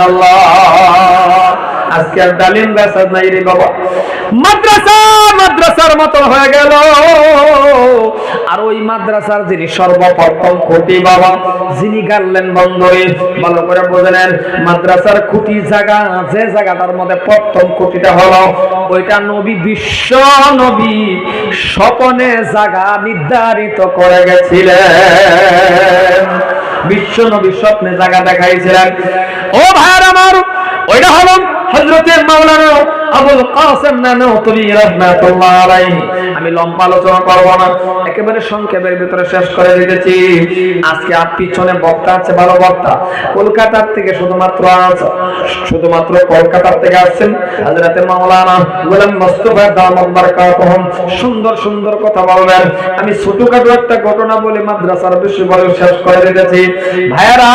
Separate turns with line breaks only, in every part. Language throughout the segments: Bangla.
সুবহানাল্লাহ। আজকে আর ডালিম গাছ নাই রে বাবা, মাদ্রাসার মতো হয়ে গেল। আর ওই মাদ্রাসার যিনি সর্বপ্রথম খুঁটি বাবা, যিনি গাড়লেন বন্দরে, ভালো করে বুঝলেন, মাদ্রাসার খুঁটি জায়গা, যে জায়গাটার মধ্যে প্রথম খুঁটিটা হলো, ওইটা নবী, বিশ্ব নবী স্বপনে জায়গা নির্ধারিত করে গেছিলেন। বিশ্ব নবী স্বপ্নে জায়গা দেখাইছিলেন। ও ভাইরা আমার, ওইটা হলো হযরতে মাওলানা আবুল কাসেম নানুতুবি রাহমাতুল্লাহ আলাইহি। আমি লম্বা আলোচনা করব না, একেবারে সংক্ষেপের ভিতরে শেষ করে দিতেছি। আজকে আর পিছনে বক্তা আছে, ভালো বক্তা, কলকাতার থেকে শুধুমাত্র কলকাতার থেকে আসছেন হযরতে মাওলানা গোলাম মুস্তাফা দামাত বারাকাতুহুম। সুন্দর সুন্দর কথা বলবেন। আমি ছোটখাটো একটা ঘটনা বলে মাদ্রাসার বিষয় বলে শেষ করে দিতেছি। ভাইরা,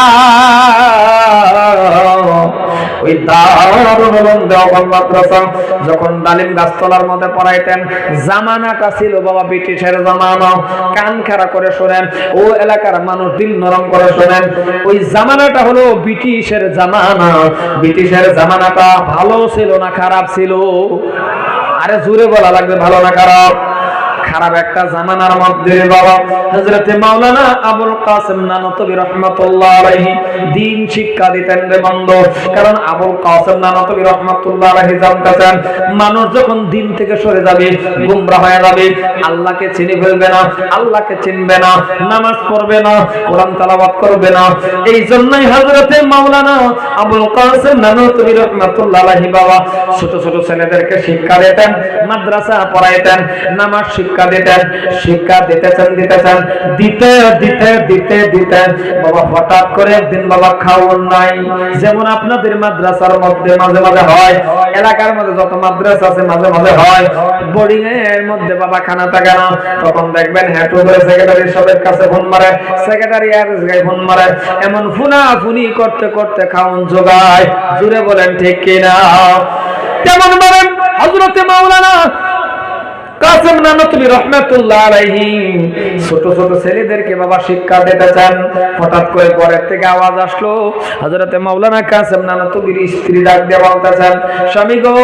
ওই দারুল উলুম দেওবন্দ মাদ্রাসা যখন ডালিম গাছতলার মধ্যে পড়াইতেন, জামানাটা ছিল বাবা ব্রিটিশের জামানা। কান খাড়া করে শোনেন, ও এলাকার মানুষ দিল নরম করে শোনেন। ওই জামানাটা হলো ব্রিটিশের জামানা। ব্রিটিশের জামানাটা ভালো ছিল না খারাপ ছিল? আরে জোরে বলা লাগবে, ভালো না খারাপ? খারাপ একটা জামানার মধ্যে বাবা হযরতে মাওলানা আবুল কাসেম নানুতুবি রাহমাতুল্লাহ আলাইহি দ্বীন শিক্ষা দিতেন রে বন্ধু। কারণ আবুল কাসেম নানুতুবি রাহমাতুল্লাহ আলাইহি জানতেন, মানুষ যখন দ্বীন থেকে সরে যাবে, গোমরা হয়ে যাবে, আল্লাহকে চিনে ফেলবে না, আল্লাহকে চিনবে না, নামাজ পড়বে না, কোরআন তেলাওয়াত করবে না। এই জন্যই হযরতে মাওলানা আবুল কাসেম নানুতুবি রাহমাতুল্লাহ আলাইহি বাবা ছোট ছোট ছেলেদেরকে শিক্ষা দিতেন, মাদ্রাসা পড়াইতেন, নামাজ শিক্ষা দিতেছেন। বাবা হঠাৎ করে একদিন বাবা খাওয়ার নাই। যেমন আপনাদের মাদ্রাসার মধ্যে মাঝে মাঝে হয়, এলাকার মধ্যে যত মাদ্রাসা আছে মাঝে মাঝে হয়, বোর্ডিং এর মধ্যে বাবা খানা থাকে না, তখন দেখবেন হ্যাটু করে সেক্রেটারি সবের কাছে ফোন মারে, সেক্রেটারি আর জায়গায় ফোন মারে, এমন ফুনাফুনি করতে করতে খাওয়ান জোগায়। জুড়ে বলেন ঠিক কিনা? তেমন বলেন হযরতে মাওলানা কাসেম নানুতুবি রাহমাতুল্লাহ আলাইহি ছোট ছোট ছেলেদেরকে বাবা শিক্ষা দিতেছেন। হঠাৎ করে পরের থেকে আওয়াজ আসলো, হযরতে মাওলানা কাসেম নানুতুবির স্ত্রী ডাক দিয়ে বলতেছেন, স্বামী গো,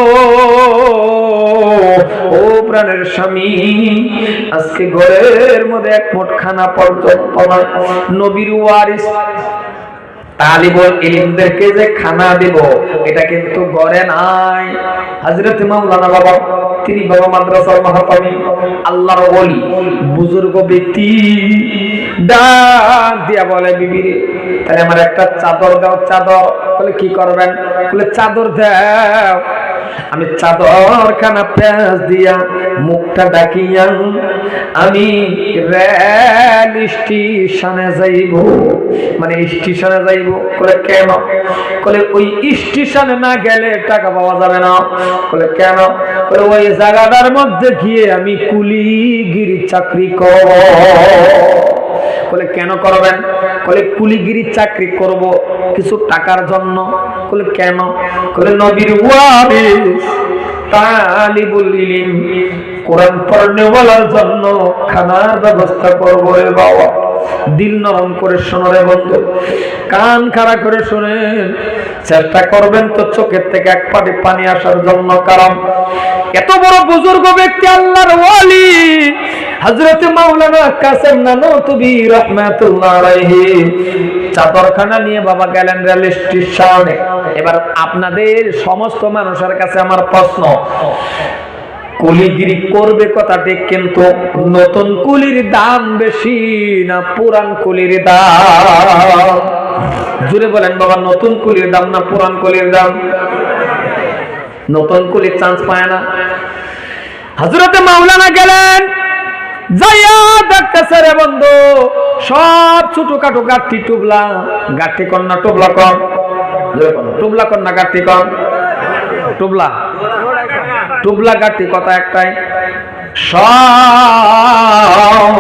ও প্রাণের স্বামী, আজকে ঘরের মধ্যে এক মুঠ খানা পর্যন্ত নবীর ওয়ারিস তালিবুল ইলমদেরকে যে খানা দেব, এটা কিন্তু ঘরে নাই। হযরতে মাওলানা বাবা, তিনি বাবা মাদ্রাসার মাহতামি, আল্লাহর ওলি, বুজুর্গ ব্যক্তি, ডাক দিয়া বলে, বিবি রে, তাহলে আমার একটা চাদর দাও। চাদর? বলে কি করবেন? বলে চাদর দাও। আমি চাদর খানা পেঁয়াজ দিয়া মুখটা ডাকিয়া আমি রেল স্টেশনে যাইব, মানে স্টেশনে যাইব। বলে কেন? বলে ওই স্টেশনে না গেলে টাকা পাওয়া যাবে না। বলে কেন? বলে ওই জায়গাটার মধ্যে গিয়ে আমি কুলিগিরি চাকরি করব। বলে কেন করবেন? বলে কুলিগিরি চাকরি করব কিছু টাকার জন্য। বলে কেন? বলে নবীর ওয়ারিস তালিবুল ইলম, কোরআন পড়নেওয়ালার জন্য খানার ব্যবস্থা করব রে বাবা। দিল নরম করে শোনো রে বন্ধু, কান খাড়া করে শুনেন, চেষ্টা করবেন তো চোখের থেকে এক পাটি পানি আসার জন্য। কারণ এত বড় বুজুর্গ ব্যক্তি, আল্লাহর ওয়ালি হযরতে মাওলানা কাসেম নানুতুবি রাহমাতুল্লাহ আলাইহি চাদরখানা নিয়ে বাবা গেলেন রেল স্টেশনে। এবার আপনাদের সমস্ত মানুষের কাছে আমার প্রশ্ন, কুলিগিরি করবে কথা ঠিক, কিন্তু নতুন কুলির দাম বেশি না পুরান কুলির দাম? জুড়ে বলেন বাবা, নতুন কুলির দাম না পুরান কুলির দাম? নতুন কুলির চান্স পায় না। হযরতে মাওলানা গেলেন, যাইয়া দেখতেছে রে বন্ধু, সব ছোটখাটো গাঠি টুবলা, গাঠি কন্যা টুবলা কম, টুবলা কন্যা গাঠি কম, টুবলা টুবলা গাঠি কথা একটাই, সব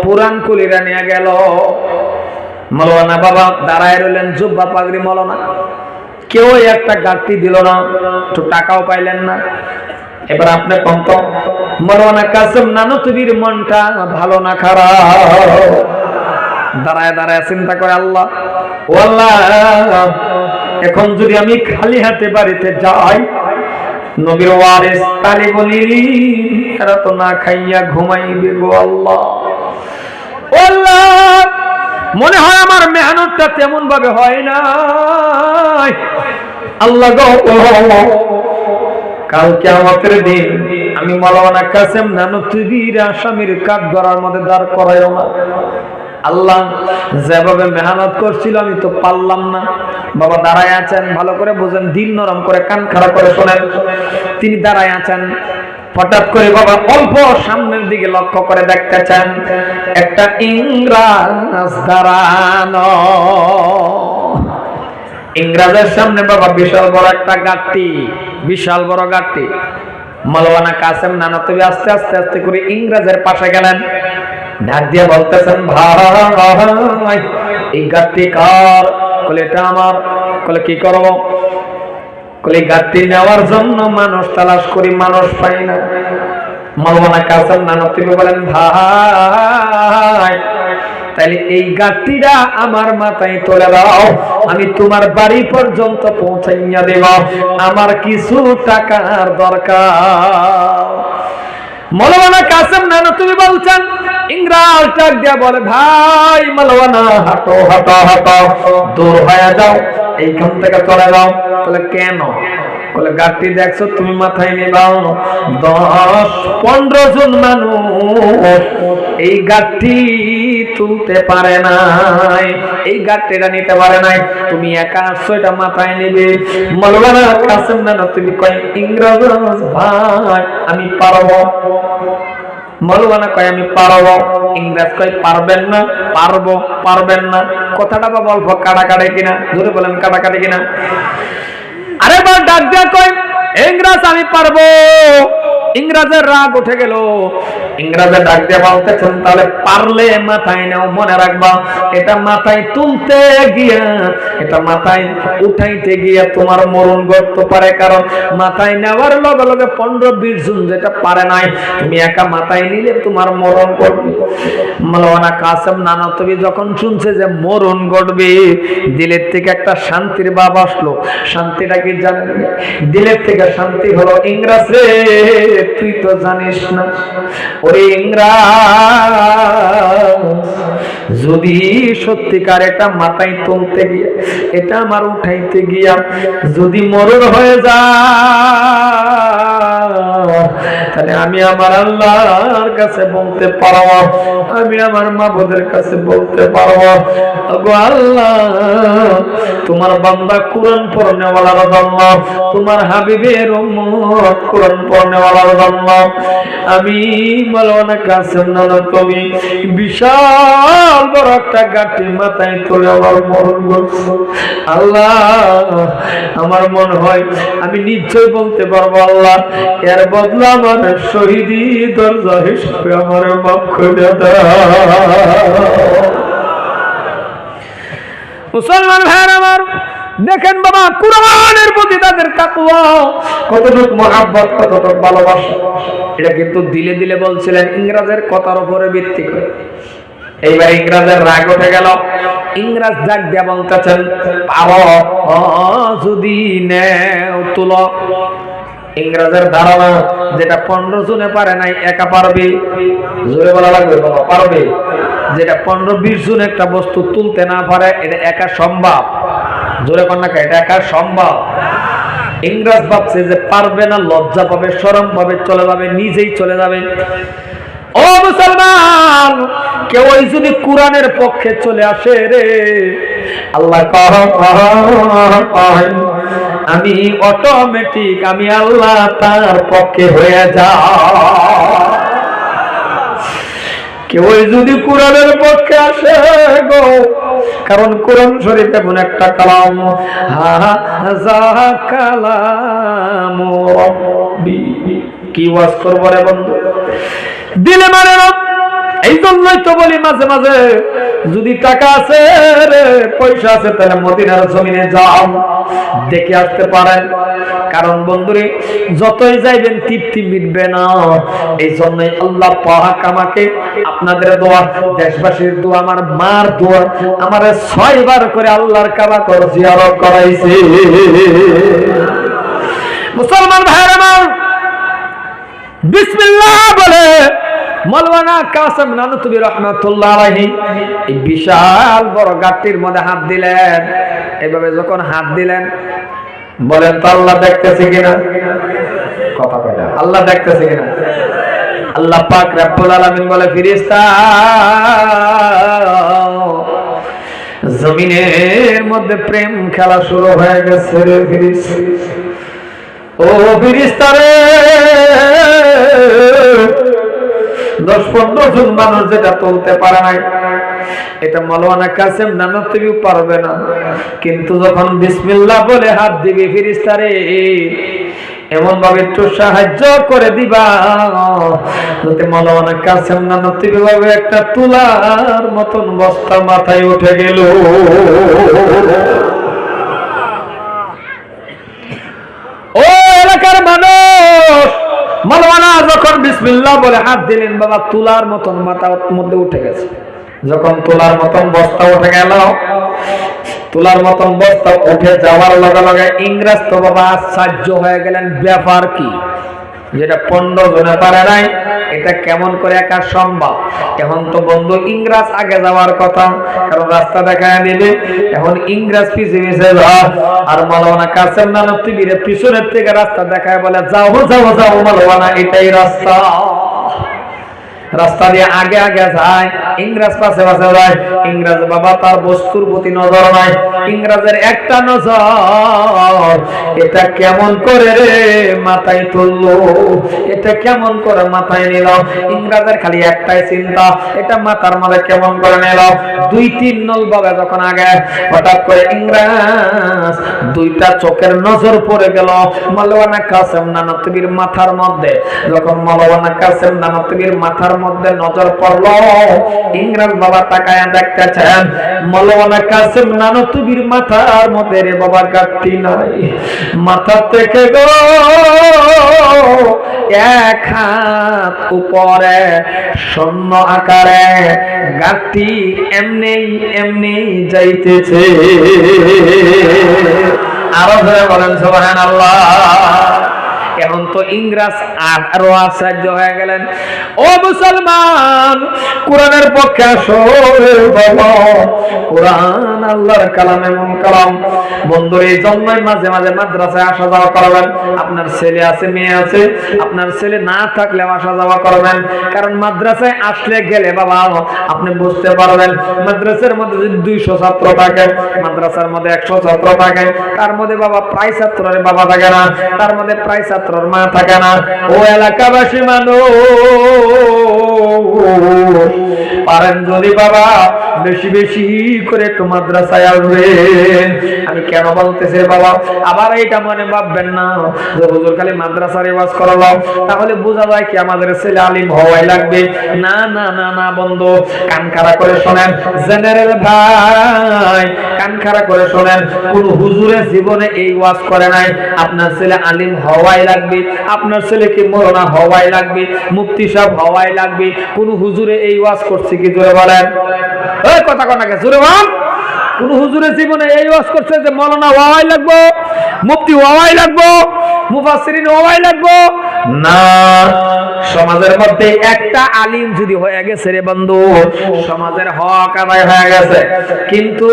পুরান কুলিরা নিয়ে গেল। মাওলানা বাবা দাঁড়ায় রইলেন, জুব্বা পাগড়ি মৌলানা, কেউ একটা গাঠি দিল না, একটু টাকাও পাইলেন না। এবার আপনি কোন তো মাওলানা কাসেম নানুতুবির মনটা ভালো না খারাপ? দাঁড়ায় দাঁড়ায় চিন্তা করে, আল্লাহ ও আল্লাহ, এখন যদি আমি খালি হাতে বাড়িতে যাই, নবীর ওয়ারিস তালিবুল ইলম এরা তো না খাইয়া ঘুমাইবে গো আল্লাহ। ও আল্লাহ, মনে হয় আমার মেহনতটা তেমন ভাবে হয় না আল্লাহ গো। কাল কিয়ামতের দিন আমি মাওলানা কাসেম নানুতুবির আসামির কাঠ গড়ার মধ্যে দাঁড় করাইও না আল্লাহ। যেভাবে মেহনত করছিল আমি তো পারলাম না। বাবা দাঁড়ায় আছেন, ভালো করে বুঝেন, দিল নরম করে কান খাড়া করে শোনেন। তিনি দাঁড়ায় আছেন, হঠাৎ করে বাবা অল্প সামনের দিকে লক্ষ্য করে দেখতেছেন একটা ইংরাজ দাঁড়ানো। ইংরাজের সামনে বাবা বিশাল বড় একটা গাট্টি, বিশাল বড় গাট্টি। মাওলানা কাসেম নানুতুবি আস্তে আস্তে আস্তে করে ইংরাজের পাশে গেলেন, ডাক দিয়ে বলতেছেন, ভাই এই গাট্টি কার? বলে এটা আমার। বলে কি করবো? বলে গাট্টি নেওয়ার জন্য মানুষ তালাশ করি, মানুষ পাই না। মাওলানা কাসেম নানুতুবি বলেন, ভাই তাইলে এই গাট্টিটা আমার মাথায় তুলে দাও, আমি তোমার বাড়ি পর্যন্ত পৌঁছাইয়া দেব, আমার কিছু টাকার দরকার। মাওলানা কাসেম নানুতুবি বলছেন, ইংরাজ ডাক দিয়া বলে, ভাই মাওলানা হাঁটো হাঁটো হাঁটো, দূর হয়ে যাও, এইখান থেকে চলে যাও। বলে কেন? বলে গাড়ি দেখছো তুমি মাথায় নিবাও, 10-15 জন মানুষ এই গাড়ি তুলতে পারে নাই, এই গাড়িটা নিতে পারে নাই, তুমি একা আসছো, এটা মাথায় নিবে। মাওলানা কাসেম নানুতুবি কয়, ইংরাজ ভাই আমি পারবো। মাওলানা কয় আমি পারবো। ইংরেজ কয় পারবেন না। পারবো, পারবেন না। কথাটা বা অল্প কাটাকাটি কিনা? ধরে বলেন কাটাকাটি কিনা? আরে বার ডাক দিয়া কয়, ইংরেজ আমি পারবো। ইংরেজের রাগ উঠে গেল। ইংরেজের ডাক দিয়ে বলতেছেন, তাহলে পারলে মাথায় নাও, মনে রাখবা এটা মাথায় তুলতে গিয়া, এটা মাথায় উঠাইতে গিয়া তোমার মরণ ঘটতে পারে, কারণ মাথায় নেওয়ার লগে লগে 15-20 জন যেটা পারে নাই, তুমি একা মাথায় নিলে তোমার মরণ ঘটবে। মাওলানা কাসেম নানুতুবি যখন শুনছে যে মরণ ঘটবে, দিলের থেকে একটা শান্তির ভাব আসলো। শান্তিটা কি জানেন? দিলের থেকে শান্তি হলো, ইংরেজ রে তুই তো জানিস না, ওরে ইংরাজ যদি সত্যিকার এটা মাথায় তুলতে গিয়া, এটা আমার উঠাইতে গিয়া যদি মরণ হয়ে যায়, তাহলে আমি আমার আল্লাহর কাছে বলতে পারবো, আমি আমার মাবুদের কাছে বলতে পারবো, গো আল্লাহ তোমার বান্দা কুরআন পড়নেওয়ালার জন্য, তোমার হাবিবের উম্মত কুরআন পড়নেওয়ালার জন্য আমি মাওলানা কাসেম নানুতুবি বিশাল বড় একটা গাঁটি মাথায় তুলে আমার মরণ ঘটছে। আল্লাহ আমার মনে হয় আমি নিশ্চয় বলতে পারবো, আল্লাহ এর বদলা আমার শহীদি দরজা হিসেবে আমার মাফ করে দাও। মুসলমান ভাইরা আমার, দেখেন বাবা কুরআনের প্রতি তাদের তাকওয়া কতটুকু মহব্বত, কতটুকু ভালোবাসা, এটা কিন্তু দিলে দিলে বলছিলেন, ইংরেজের কথার উপরে ভিত্তি করে। এইবার ইংরেজের রাগ উঠে গেল। ইংরেজ ডাক দিয়া বলতেছেন, পারো যদি নেও তুলো। ইংরেজের ধারণা যেটা 15 জনে পারে নাই একা পারবে। জোরে বলা লাগবে বাবা, পারবে। যেটা 15-20 জন একটা বস্তু তুলতে না পারে, এটা একা সম্ভব। জোরে কন্যা, এটা একা সম্ভব। ইংরেজ ভাবছে যে পারবে না, লজ্জা পাবে, শরম পাবে, চলে যাবে, নিজেই চলে যাবে। ও মুসলমান, কেউ যদি কোরআনের পক্ষে চলে আসে রে, আল্লাহ আমি অটোমেটিক আমি আল্লাহ তার পক্ষে হয়ে যা। কেউ যদি কোরআনের পক্ষে আসে গো, কারণ কোরআন শরীফ এমন একটা কালাম, হাযা কালামু রাব্বি। কি ওয়াজ করব রে বন্ধু, দিলে মানে না এই জন্যই তো বলি মাঝে মাঝে যদি টাকা আছে রে, পয়সা আছে, তাহলে মদিনার জমিনে যাও, দেখে আসতে পারেন। কারণ বন্ধুরে যতই যাইবেন তৃপ্তি মিটবে না। এই জন্যই আল্লাহ পাক আমাকে, আপনাদের দোয়া, দেশবাসীর দোয়া, আমার মার দোয়া, আমার 6 বার করে আল্লাহর কাবা ঘর জিয়ারত করাইছে। মুসলমান ভাইরা আমার, বিসমিল্লাহ বলে মাওলানা কাসেম নানুতুবি রাহমাতুল্লাহ আলাইহি এই বিশাল বড় গাট্টির মধ্যে হাত দিলেন। এইভাবে যখন হাত দিলেন, বলেন তো আল্লাহ দেখতেছে কিনা? কথা কয় না, আল্লাহ দেখতেছে কিনা? আল্লাহ পাক রব্বুল আলামিন বলে, ফেরেশতা জমিনের মধ্যে প্রেম খেলা শুরু হয়ে গেছে রে ফেরেশতা। ও ফেরেশতা রে, 10-15 জন মানুষ যেটা তুলতে পারে নাই, এটা মাওলানা কাসেম নানুতুবিও পারবে না। কিন্তু যখন বিসমিল্লাহ বলে হাত দিবে ফেরেশতা রে, এমন ভাবে একটু সাহায্য করে দিবা যাতে মাওলানা কাসেম নানুতুবি ভাবে একটা তুলার মতন বস্তা মাথায় উঠে গেল। ও এলাকার মানুষ, মাওলানা যখন বিসমিল্লাহ বলে হাত দিলেন, বাবা তুলার মতন মাথার মধ্যে উঠে গেছে। যখন তুলার মতন বস্তা উঠে গেল, তুলার মতন বস্তা উঠে যাওয়ার লগে লগে ইংরেজ তো বাবা আশ্চর্য হয়ে গেলেন, ব্যাপার কি, যেটা 15 জনে পারে নাই, এটা কেমন করে একা সম্ভব? এখন তো বন্ধু ইংরেজ আগে যাওয়ার কথা, কারণ রাস্তা দেখায় দিবে। এখন ইংরেজ পিছে পিছে আর মাওলানা কাসেম নানুতুবির পিছনের থেকে রাস্তা দেখায় বলে, যাও যাও যাও মাওলানা, এটাই রাস্তা। রাস্তা দিয়ে আগে আগে যায়, ইংরেজ পাশে পাশে যায়। ইংরেজ বাবা তার বস্তুর প্রতি নজর নাই, ইংরেজের একটা নজর, এটা কেমন করে রে মাথায় তুললো, এটা কেমন করে মাথায় নিল। ইংরেজের খালি একটাই চিন্তা, এটা মাথার মধ্যে কেমন করে নিল। 2-3 নল বাবা যখন আগে, হঠাৎ করে ইংরেজ 2টা চোখের নজর পড়ে গেল মাওলানা কাসেম নানুতুবির মাথার মধ্যে। যখন মাওলানা কাসেম নানুতুবির মাথার মধ্যে নজর পড়লো, ইংরেজ বাবা তাকায়া দেখতেছেন মাওলানা কাসেম নানুতুবির মাথার মধ্যে রে বাবা গাঁটটি নাই। মাথা থেকে গো 1 হাত উপরে শূন্য আকারে গাঁটটি এমনি এমনি যাইতেছে। আরো ধরে বলেন সুবহানাল্লাহ। এখন তো ইংরেজ আরো আশ্চর্য হয়ে গেলেন। ও মুসলমান, কোরআনের পক্ষে আসো বাবা, কোরআন আল্লাহর কালাম, এমন কালাম। বন্ধুর এই জন্যই মাঝে মাঝে মাদ্রাসায় আসা যাওয়া করবেন। আপনার ছেলে আছে, মেয়ে আছে, আপনার ছেলে না থাকলে আসা যাওয়া করবেন। কারণ মাদ্রাসায় আসলে গেলে বাবা আপনি বুঝতে পারবেন, মাদ্রাসার মধ্যে যদি 200 ছাত্র থাকে, মাদ্রাসার মধ্যে 100 ছাত্র থাকে, তার মধ্যে বাবা প্রায় ছাত্রের বাবা থাকে না, তার মধ্যে প্রায় ছাত্রের মা থাকে না। ও এলাকাবাসী মানুষ, পারেন যদি বাবা বেশি বেশি করে একটু মাদ্রাসায় আসবেন। আমি কেন বলতেছি বাবা, আবার এইটা মনে ভাববেন না যে হুজুর খালি মাদ্রাসার ওয়াজ করালো, তাহলে বোঝা যায় কি আমাদের ছেলে আলিম হওয়াই লাগবে। না না না না বন্ধু, কান খাড়া করে শোনেন জেনারেল ভাই, কান খাড়া করে শোনেন। কোন হুজুরের জীবনে এই ওয়াজ করে নাই আপনার ছেলে আলিম হওয়াই লাগবে, আপনার ছেলেকে মাওলানা হওয়াই লাগবে, মুফতি সাহেব হওয়াই লাগবে। কোন হুজুরে এই ওয়াজ করছে কি জোরে বলেন? ওই কথা কোনাকে জোরে বল। কোন হুজুরের জীবনে এই ওয়াজ করছে যে মাওলানা হওয়াই লাগবে, মুফতি হওয়াই লাগবে, মুফাসসিরিন হওয়াই লাগবে? না। সমাজের মধ্যে একটা আলিম যদি হয়ে গেছে রে বন্ধু, সমাজের হক আদায় হয়ে গেছে। কিন্তু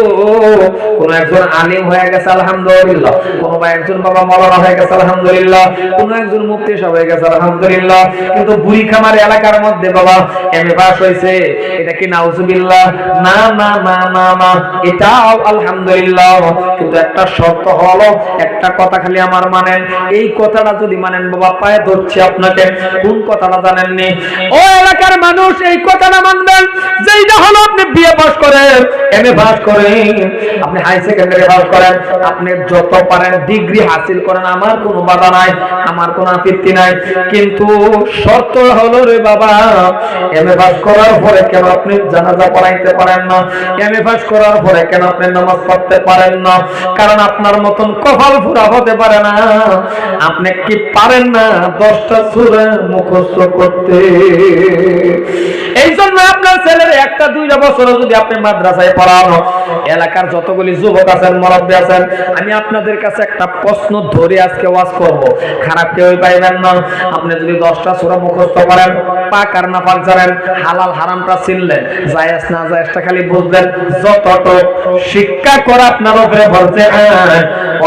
কোন একজন আলিম হয়ে গেছে আলহামদুলিল্লাহ, কোন একজন বাবা মাওলানা হয়ে গেছে আলহামদুলিল্লাহ, কোন একজন মুফতি সাহেব হয়ে গেছে আলহামদুলিল্লাহ, কিন্তু বুড়িখামার এলাকার মধ্যে বাবা এমএ পাস হয়েছে, এটা কি নাউজুবিল্লাহ? না না না না না, এটাও আলহামদুলিল্লাহ। কিন্তু একটা শর্ত হলো, একটা কথা খালি আমার মানেন, এই কথাটা যদি মানেন বাবা পায়ে করছি আপনাকে, কোন কথাটা জানেননি? ও এলাকার মানুষ এই কথাটা মানবেন, যেইটা হলো আপনি বিএ পাস করেন, এমএ পাস করেন, আপনি হাই সেকেন্ডারি পাস করেন, আপনি যত পারেন ডিগ্রি হাসিল করেন, আমার কোনো বাধা নাই, আমার কোনো আপত্তি নাই। কিন্তু শর্ত হলো রে বাবা, এমএ পাস করার পরে কেন আপনি জানাজা পড়াইতে পারেন না? এমএ পাস করার পরে কেন আপনি নামাজ পড়তে পারেন না? কারণ আপনার মতন কপাল পুরা হতে পারে না। আপনি কি পারেন না 10টা সূরা মুখস্থ করতে? এই জন্য আপনার ছেলের 1-2 বছর যদি আপনি মাদ্রাসায় পড়ানো, এলাকার যতগুলি যুবক আছেন, মুরব্বি আছেন, আমি আপনাদের কাছে একটা প্রশ্ন ধরে আজকে ওয়াজ করব, খারাপ কেউ পাইবেন না। আপনি যদি 10টা সূরা মুখস্থ করেন, পাক আর না পাক জানেন, হালাল হারামটা চিনলেন, জায়েজ না জায়েজটা খালি বুঝলেন, যতটুক শিক্ষা করা আপনার উপরে বলছে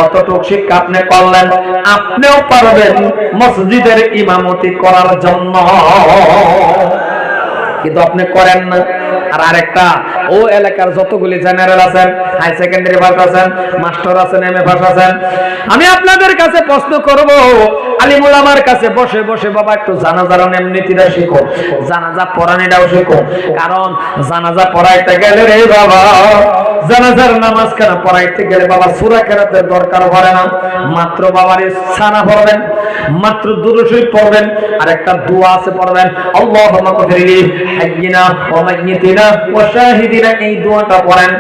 অতটুক শিক্ষা আপনি করলেন, আপনিও পারবেন মসজিদের ইমামতি করার জন্য। কিন্তু আপনি করেন না। আর আরেকটা, ও এলাকার যতগুলি জেনারেল আছেন, হাই সেকেন্ডারি পাস আছেন, মাস্টার আছেন, এমএ পাস আছেন, আমি আপনাদের কাছে প্রশ্ন করব, আলিম উলামার কাছে বসে বসে বাবা একটু জানাজার এমনিতিটা শিখো, জানাজা পড়ানিটাও শিখো। কারণ জানাজা পড়াইতে গেলে রে বাবা, জানাজার নামাজ কেন পড়াইতে গেলে বাবা সূরা কেরাতের দরকার পড়ে না, মাত্র বাবার সানা পড়বেন, মাত্র দুরূদ শরীফ পড়বেন, আর একটা দোয়া আছে পড়বেন, আল্লাহুম্মা গফিরলি হাইয়িনা ওয়া মাইয়িতিনা ওয়া শাহিদিনা, এই দোয়াটা পড়েন।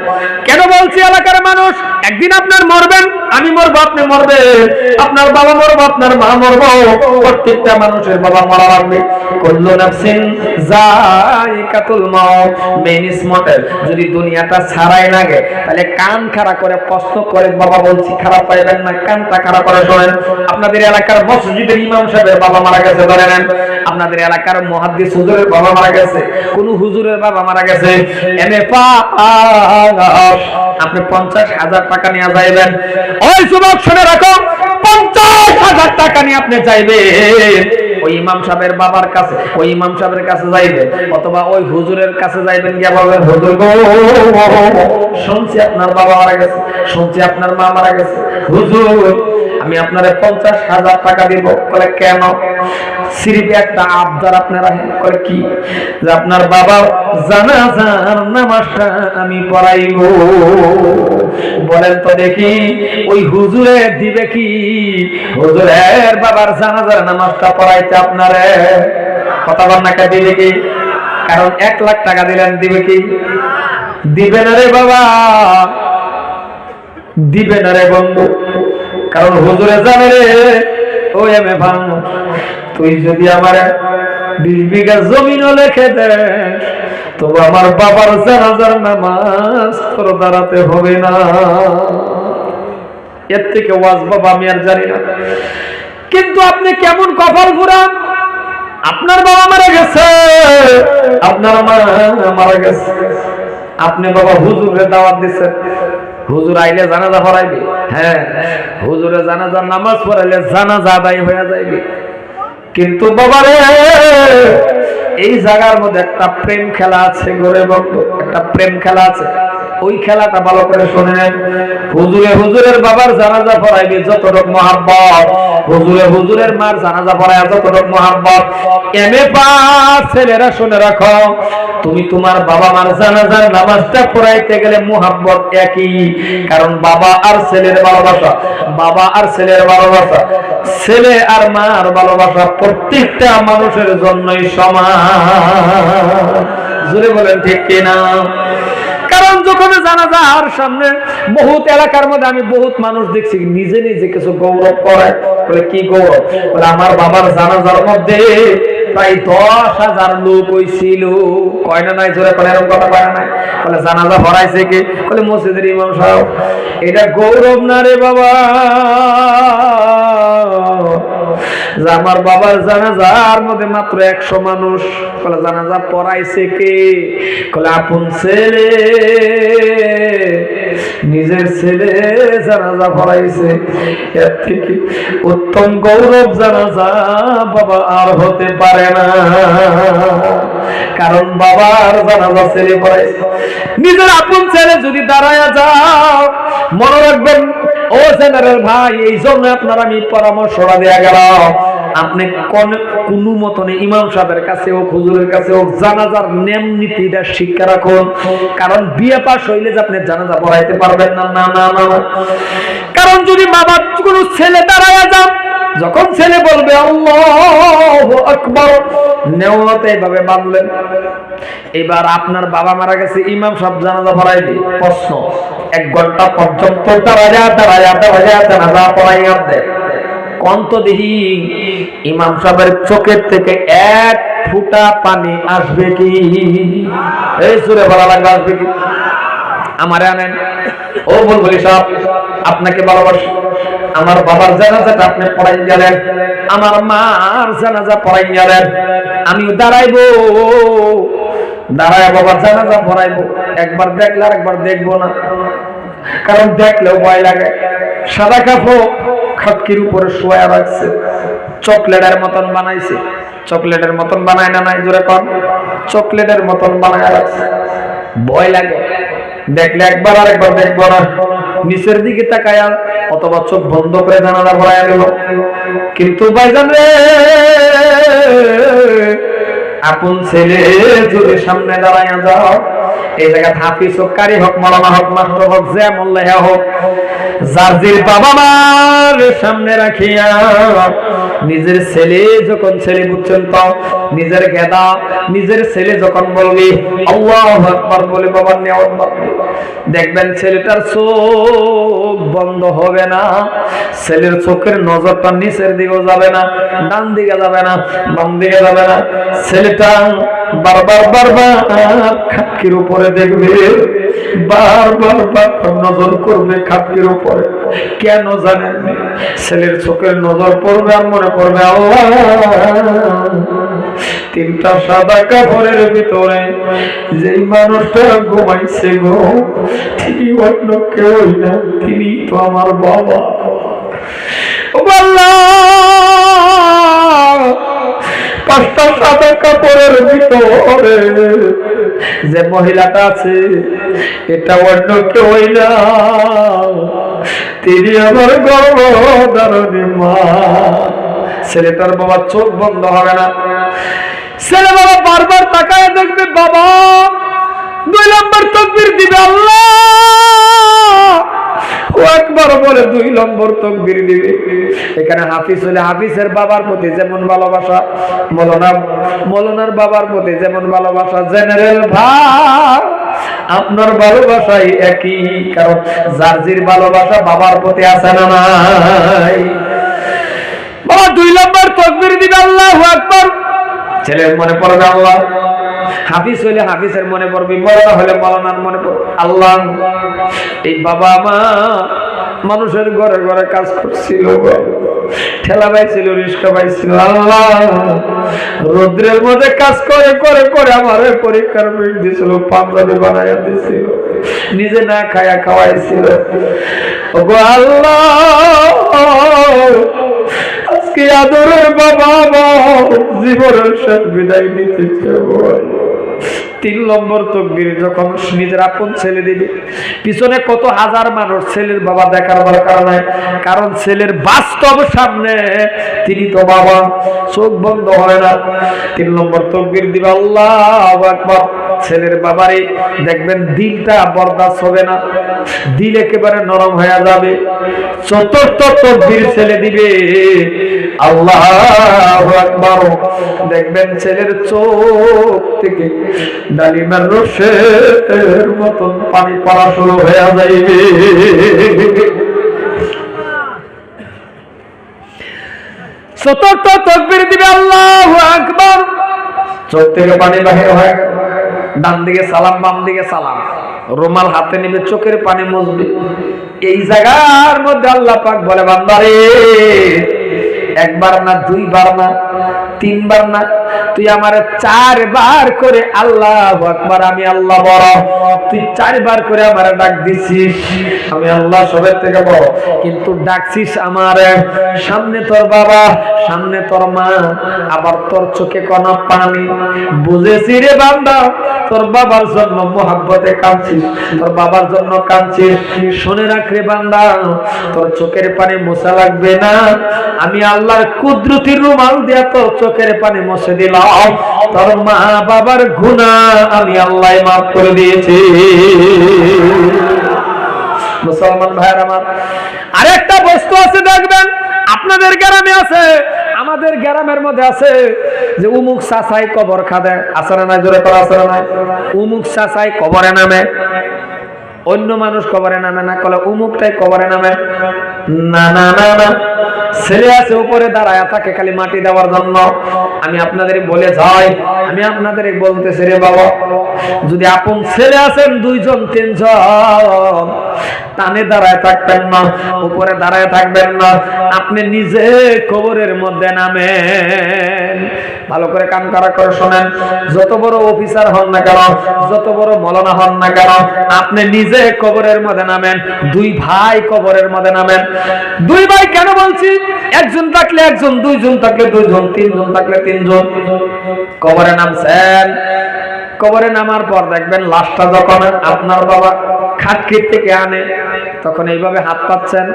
কেন বলছি এলাকার মানুষ, একদিন আপনার মরবেন, আমি মরবো, আপনি মরবেন, আপনার বাবা মরবো, আপনার মা মরবো, প্রত্যেকটা মানুষের বাবা মরা লাগবে। কুল্লু নাফসিন যায়িকাতুল মাউত, মেন ইজ মর্টাল। যদি দুনিয়াটা ছাড়াই লাগে, তাহলে কান খাড়া করে প্রশ্ন করে, বাবা বলছি খারাপ পাইবেন না, কানটা খাড়া করে শোনেন। আপনাদের এলাকার মসজিদের ইমাম সাহেবের বাবা মারা গেছে, ধরে নেন। আপনাদের এলাকার মুহাদ্দিস হুজুরের বাবা মারা গেছে, কোন হুজুরের বাবা মারা গেছে, এমএ পাস, আপনি 50,000 টাকা নিয়ে যাইবেন। ওই যুবক শুনে রাখো, 50,000 টাকা নিয়ে আপনি যাইবেন ওই ইমাম সাহেবের বাবার কাছে, ওই ইমাম সাহেবের কাছে যাইবেন, অথবা ওই হুজুরের কাছে যাইবেন, গিয়ে বলবেন, হুজুর গো, শুনছি আপনার বাবা মারা গেছে, শুনছি আপনার মা মারা গেছে, হুজুর আমি আপনারে 50,000 টাকা দিব। বলে কেন? সিরিপে একটা আবদার আপনার রাখেন। বলে কি? যে আপনার বাবার জানাজার নামাজটা আমি পড়াইব। বলেন তো দেখি, ওই হুজুরে দিবে কি? হুজুরের বাবার জানাজার নামাজটা পড়াইতে আপনারে কথা বন্যাকে দিবে কি? কারণ 1 লাখ টাকা দিলেন, দিবে কি? দিবে না রে বাবা, দিবে না রে বন্ধু। কারণ হুজুরে জানে রে, ও এমএ ভাঙ, তুই যদি আমার 20 বিঘা জমিনও লিখে দে, তবু আমার বাবার জানাজার নামাজ তোর দাঁড়াতে হবে না। এর থেকে ওয়াজ বাবা আমি আর জানি না। কিন্তু আপনি কেমন কপাল পুরা, আপনার বাবা মারা গেছে, আপনার মা মারা গেছে, আপনি বাবা হুজুরে দাওয়াত দিচ্ছেন, হুজুর আইলে জানাজা পড়াইবে। হ্যাঁ, হুজুরে জানাজার নামাজ পড়াইলে জানাজা আদায় হয়ে যাইবে। কিন্তু বাবারে, এই জায়গার মধ্যে একটা প্রেম খেলা আছে, ঘরে বন্ধু, একটা প্রেম খেলা আছে। ওই খেলাটা ভালো করে শুনেন। হুজুরে হুজুরের বাবার জানাজা পড়াইবে যতটুকু মহব্বত, হুজুরে হুজুরের মার জানাজা পড়ায় যতটুকু মহব্বত। এমএ পাস ছেলেরা শুনে রাখো, তুমি তোমার বাবা মার জানাজার নামাজটা পড়াইতে গেলে মহব্বত একই। কারণ বাবা আর ছেলের ভালোবাসা, বাবা আর ছেলের ভালোবাসা, ছেলে আর মার ভালোবাসা প্রত্যেকটা মানুষের জন্যই সমান। জোরে বলেন ঠিক কিনা? কারণ যখন জানাজার সামনে বহুত এলাকার মধ্যে আমি বহুত মানুষ দেখছি নিজে নিজে কিছু গৌরব করে। বলে কি গৌরব? বলে আমার বাবার জানাজার মধ্যে প্রায় 10,000 লোক হইছিল। কয় না নাই? জোরে করে এরকম কথা কয় নাই? বলে জানাজা পড়াইছে কি? বলে মসজিদের ইমাম সাহেব। এটা গৌরব না রে বাবা, যে আমার বাবার জানাজার মধ্যে মাত্র 100 মানুষ। বলে জানাজা পড়াইছে কে? বলে আপন ছেলে, নিজের ছেলে জানাজা পড়াইছে। এর থেকে উত্তম গৌরব জানাজা বাবা আর হতে পারে না। কারণ বাবার জানাজা ছেলে পড়াইছে। নিজের আপন ছেলে যদি দাঁড়ায় যাও, মনে রাখবেন ও জেনারেল ভাই, এই জন্য আপনার আমি পরামর্শটা দেয়া গেল। আপনি কোনো মতনে ইমাম সাহেবের কাছে হোক, হুজুরের কাছে হোক, জানাজার নিয়ম নীতিটা শিক্ষা রাখুন। কারণ বিয়ে পাশ হইলে যে আপনি জানাজা পড়াইতে পারবেন না, না না না। কারণ যদি বাবার কোনো ছেলে দাঁড়ায় যান, যখন ছেলে বলবে আল্লাহু আকবার, নেওয়াত এইভাবে বাঁধলেন। এবার আপনার বাবা মারা গেছে, ইমাম সাহেব জানাজা পড়াইবে। প্রশ্ন, 1 ঘন্টা পর্যন্ত দাঁড়ায়া জানাজা পড়াইয়া দেয়। কন্ত দেখি ইমাম সাহেবের চোখের থেকে 1 ফোঁটা পানি আসবে কি? এই সুরে বলা লাগবে, আসবে কি? আমারে আনেন। ও বুলবুলি সাহেব, আপনাকে ভালোবাসি, আমার বাবার জানাজাটা আপনি পড়াই গেলেন, আমার মার জানাজা পড়াই গেলেন, আমিও দাঁড়াইবো, দাঁড়ায় বাবার জানাজা পড়াইবো। একবার দেখলে আর একবার দেখবো না, কারণ দেখলেও ভয় লাগে। সাদা কাপড় খাটকির উপরে শোয়া রাখছে, চকলেটের মতন বানাইছে। চকলেটের মতন বানায় না, নাই জোরে কন, চকলেটের মতন বানায় রাখছে। ভয় লাগে, দেখলে একবার আর একবার দেখবো না। নিচের দিকে তাকায় অথবা চোখ বন্ধ করে জানালা ভরাইয়া গেল। কিন্তু ভাইজান রে, আপন ছেলে যদি সামনে দাঁড়াইয়া যাও, এই জায়গা হাফিজ হোক, কারি হোক, মাওলানা হোক, মাস্টার হোক, যে মোল্লা হোক, জার্জির বাবা মার সামনে রাখিয়া নিজের ছেলে যখন ছেলে বুঝছেন তো, নিজের গেদা নিজের ছেলে যখন বলবি আল্লাহু আকবার বলে বাবার নেওয়াত বাঁধবে, দেখবেন ছেলেটার চোখ বন্ধ হবে না। ছেলের চোখের নজরটা নিচের দিকেও যাবে না, ডান দিকে যাবে না, বাম দিকে যাবে না। ছেলেটা বারবার বারবার খাটকির উপরে দেখবে, বারবার বারবার নজর করবে খাটকির উপরে। কেন জানেন? ছেলের চোখের নজর পড়বে আর মনে পড়বে আল্লাহ, 3টা সাদা কাপড়ের ভিতরে যেই মানুষটা ঘুমাইছে গো, তিনি অন্য কেউ না, তিনি তো আমার বাবা। আল্লাহ, 5টা সাদা কাপড়ের ভিতরে যে মহিলাটা আছে, এটা অন্য কেউ না, তিনি আমার গর্ভধারণী মা। ছেলেটার বাবার চোখ বন্ধ হবে না। ছেলে বাবা বারবার তাকায় দেখবে, বাবা 2 নম্বর তাকবীর দিবে, আল্লাহু আকবার বলে 2 নম্বর তাকবীর দিবে। এখানে হাফিজ হলে হাফিজের বাবার প্রতি যেমন ভালোবাসা, মৌলানার বাবার প্রতি যেমন ভালোবাসা, জেনারেল ভাই আপনার ভালোবাসাই একই। কারণ জার্জির ভালোবাসা বাবার প্রতি আছে না নাই? বাবা 2 নম্বর তাকবীর দিবে, আল্লাহু আকবার, ছেলের মনে পড়বে আল্লাহ। হাফিজ হইলে হাফিজের মনে পড়বে, মৌলানা হলে মৌলানার মনে পড়বে আল্লাহ। এই বাবা মা মানুষের ঘরে ঘরে কাজ করছিল, ঠেলা পাইছিল, রিস্কা পাইছিল, আল্লাহ রোদ্রের মধ্যে কাজ করে করে করে আমার পরীক্ষার পিঠ দিছিল, পাঞ্জাবি বানাইয়া দিছিল, নিজে না খায়া খাওয়াইছিল। ওগো আল্লাহ, আজকে আদরের বাবা জীবনের শেষ বিদায় নিতেছে। 3 নম্বর তাকবীর যখন নিজের আপন ছেলে দিবে, পিছনে কত হাজার মানুষ ছেলের বাবা দেখার দরকার নাই, কারণ ছেলের বাস্তব সামনে তিনি তো বাবা, চোখ বন্ধ হয় না। 3 নম্বর তাকবীর দিবে, আল্লাহু আকবার। ছেলের বাবারে দেখবেন দিলটা বরদাস্ত হবে না, দিল একেবারে নরম হয়ে যাবে। 4র্থ তাকবীর ছেলে দিবে, আল্লাহু আকবার, দেখবেন ছেলের চোখ থেকে ডালিমের রসের মতন পানি পড়া শুরু হয়ে যাইবে। 4র্থ তাকবীর দিবে, আল্লাহু আকবার, চোখ থেকে পানি বাহির হয়, ডান দিকে সালাম, বাম দিকে সালাম, রুমাল হাতে নিবে, চোখের পানি মুছবে। এই জায়গার মধ্যে আল্লাহ পাক বলে, বান্দারে 1বার না, 2বার না, 3বার না, তুই আমারে 4 বার করে আল্লাহু আকবার, আমি আল্লাহ বড়, তুই 4 বার করে আমারে ডাক দিছিস, আমি আল্লাহ সবের থেকে বড়, কিন্তু ডাকছিস আমারে, সামনে তোর বাবা, সামনে তোর মা, আবার তোর চোখে কোনো পানি। বুঝেছি রে বান্দা, তোর বাবার জন্য মোহাব্বতে কাঁদছিস, তোর বাবার জন্য কাঁদছিস। শুনে রাখ রে বান্দা, তোর চোখের পানি মোছা লাগবে না, আমি আল্লাহর কুদরতির রুমাল দিয়া তোর চোখের পানি মুছে দিলাম, তোর মা বাবার গুনাহ আমি আল্লাহ মাফ করে দিয়েছি। মুসলমান ভাইরা আমার, আরেকটা বস্তু আছে দেখবেন, আপনাদের গ্রামে আছে, আমাদের গ্রামের মধ্যে আছে, যে উমুক চাচাই কবর খাদে, আছে না নাই? জোরে করা আছে না নাই? উমুক চাচাই কবরে নামে, অন্য মানুষ কবরে নামে না, কলে উমুকটাই কবরে নামে। না না না না, ছেলে আছে উপরে দাঁড়ায় থাকে খালি মাটি দেওয়ার জন্য। আমি আপনাদের বলে যাই, আমি আপনাদের বলতেছি রে বাবা, যদি আপন ছেলে আছেন 2 জন 3 জন, টানে দাঁড়ায় থাকবেন না, উপরে দাঁড়ায় থাকবেন না, আপনি নিজে কবরের মধ্যে নামেন। ভালো করে কান খাড়া করে শোনেন, যত বড় অফিসার হন না কেন, যত বড় মৌলানা হন না কেন, আপনি নিজে কবরের মধ্যে নামেন। 2 ভাই কবরের মধ্যে নামেন। 2 ভাই কেন বলছি? 1 জন থাকলে 1 জন, 2 জন থাকলে 2 জন, 3 জন থাকলে 3 জন কবরে নামছেন। কবরে নামার পর দেখবেন লাশটা যখন আপনার বাবা খাটকির থেকে আনে, তখন এইভাবে হাত পাচ্ছেন,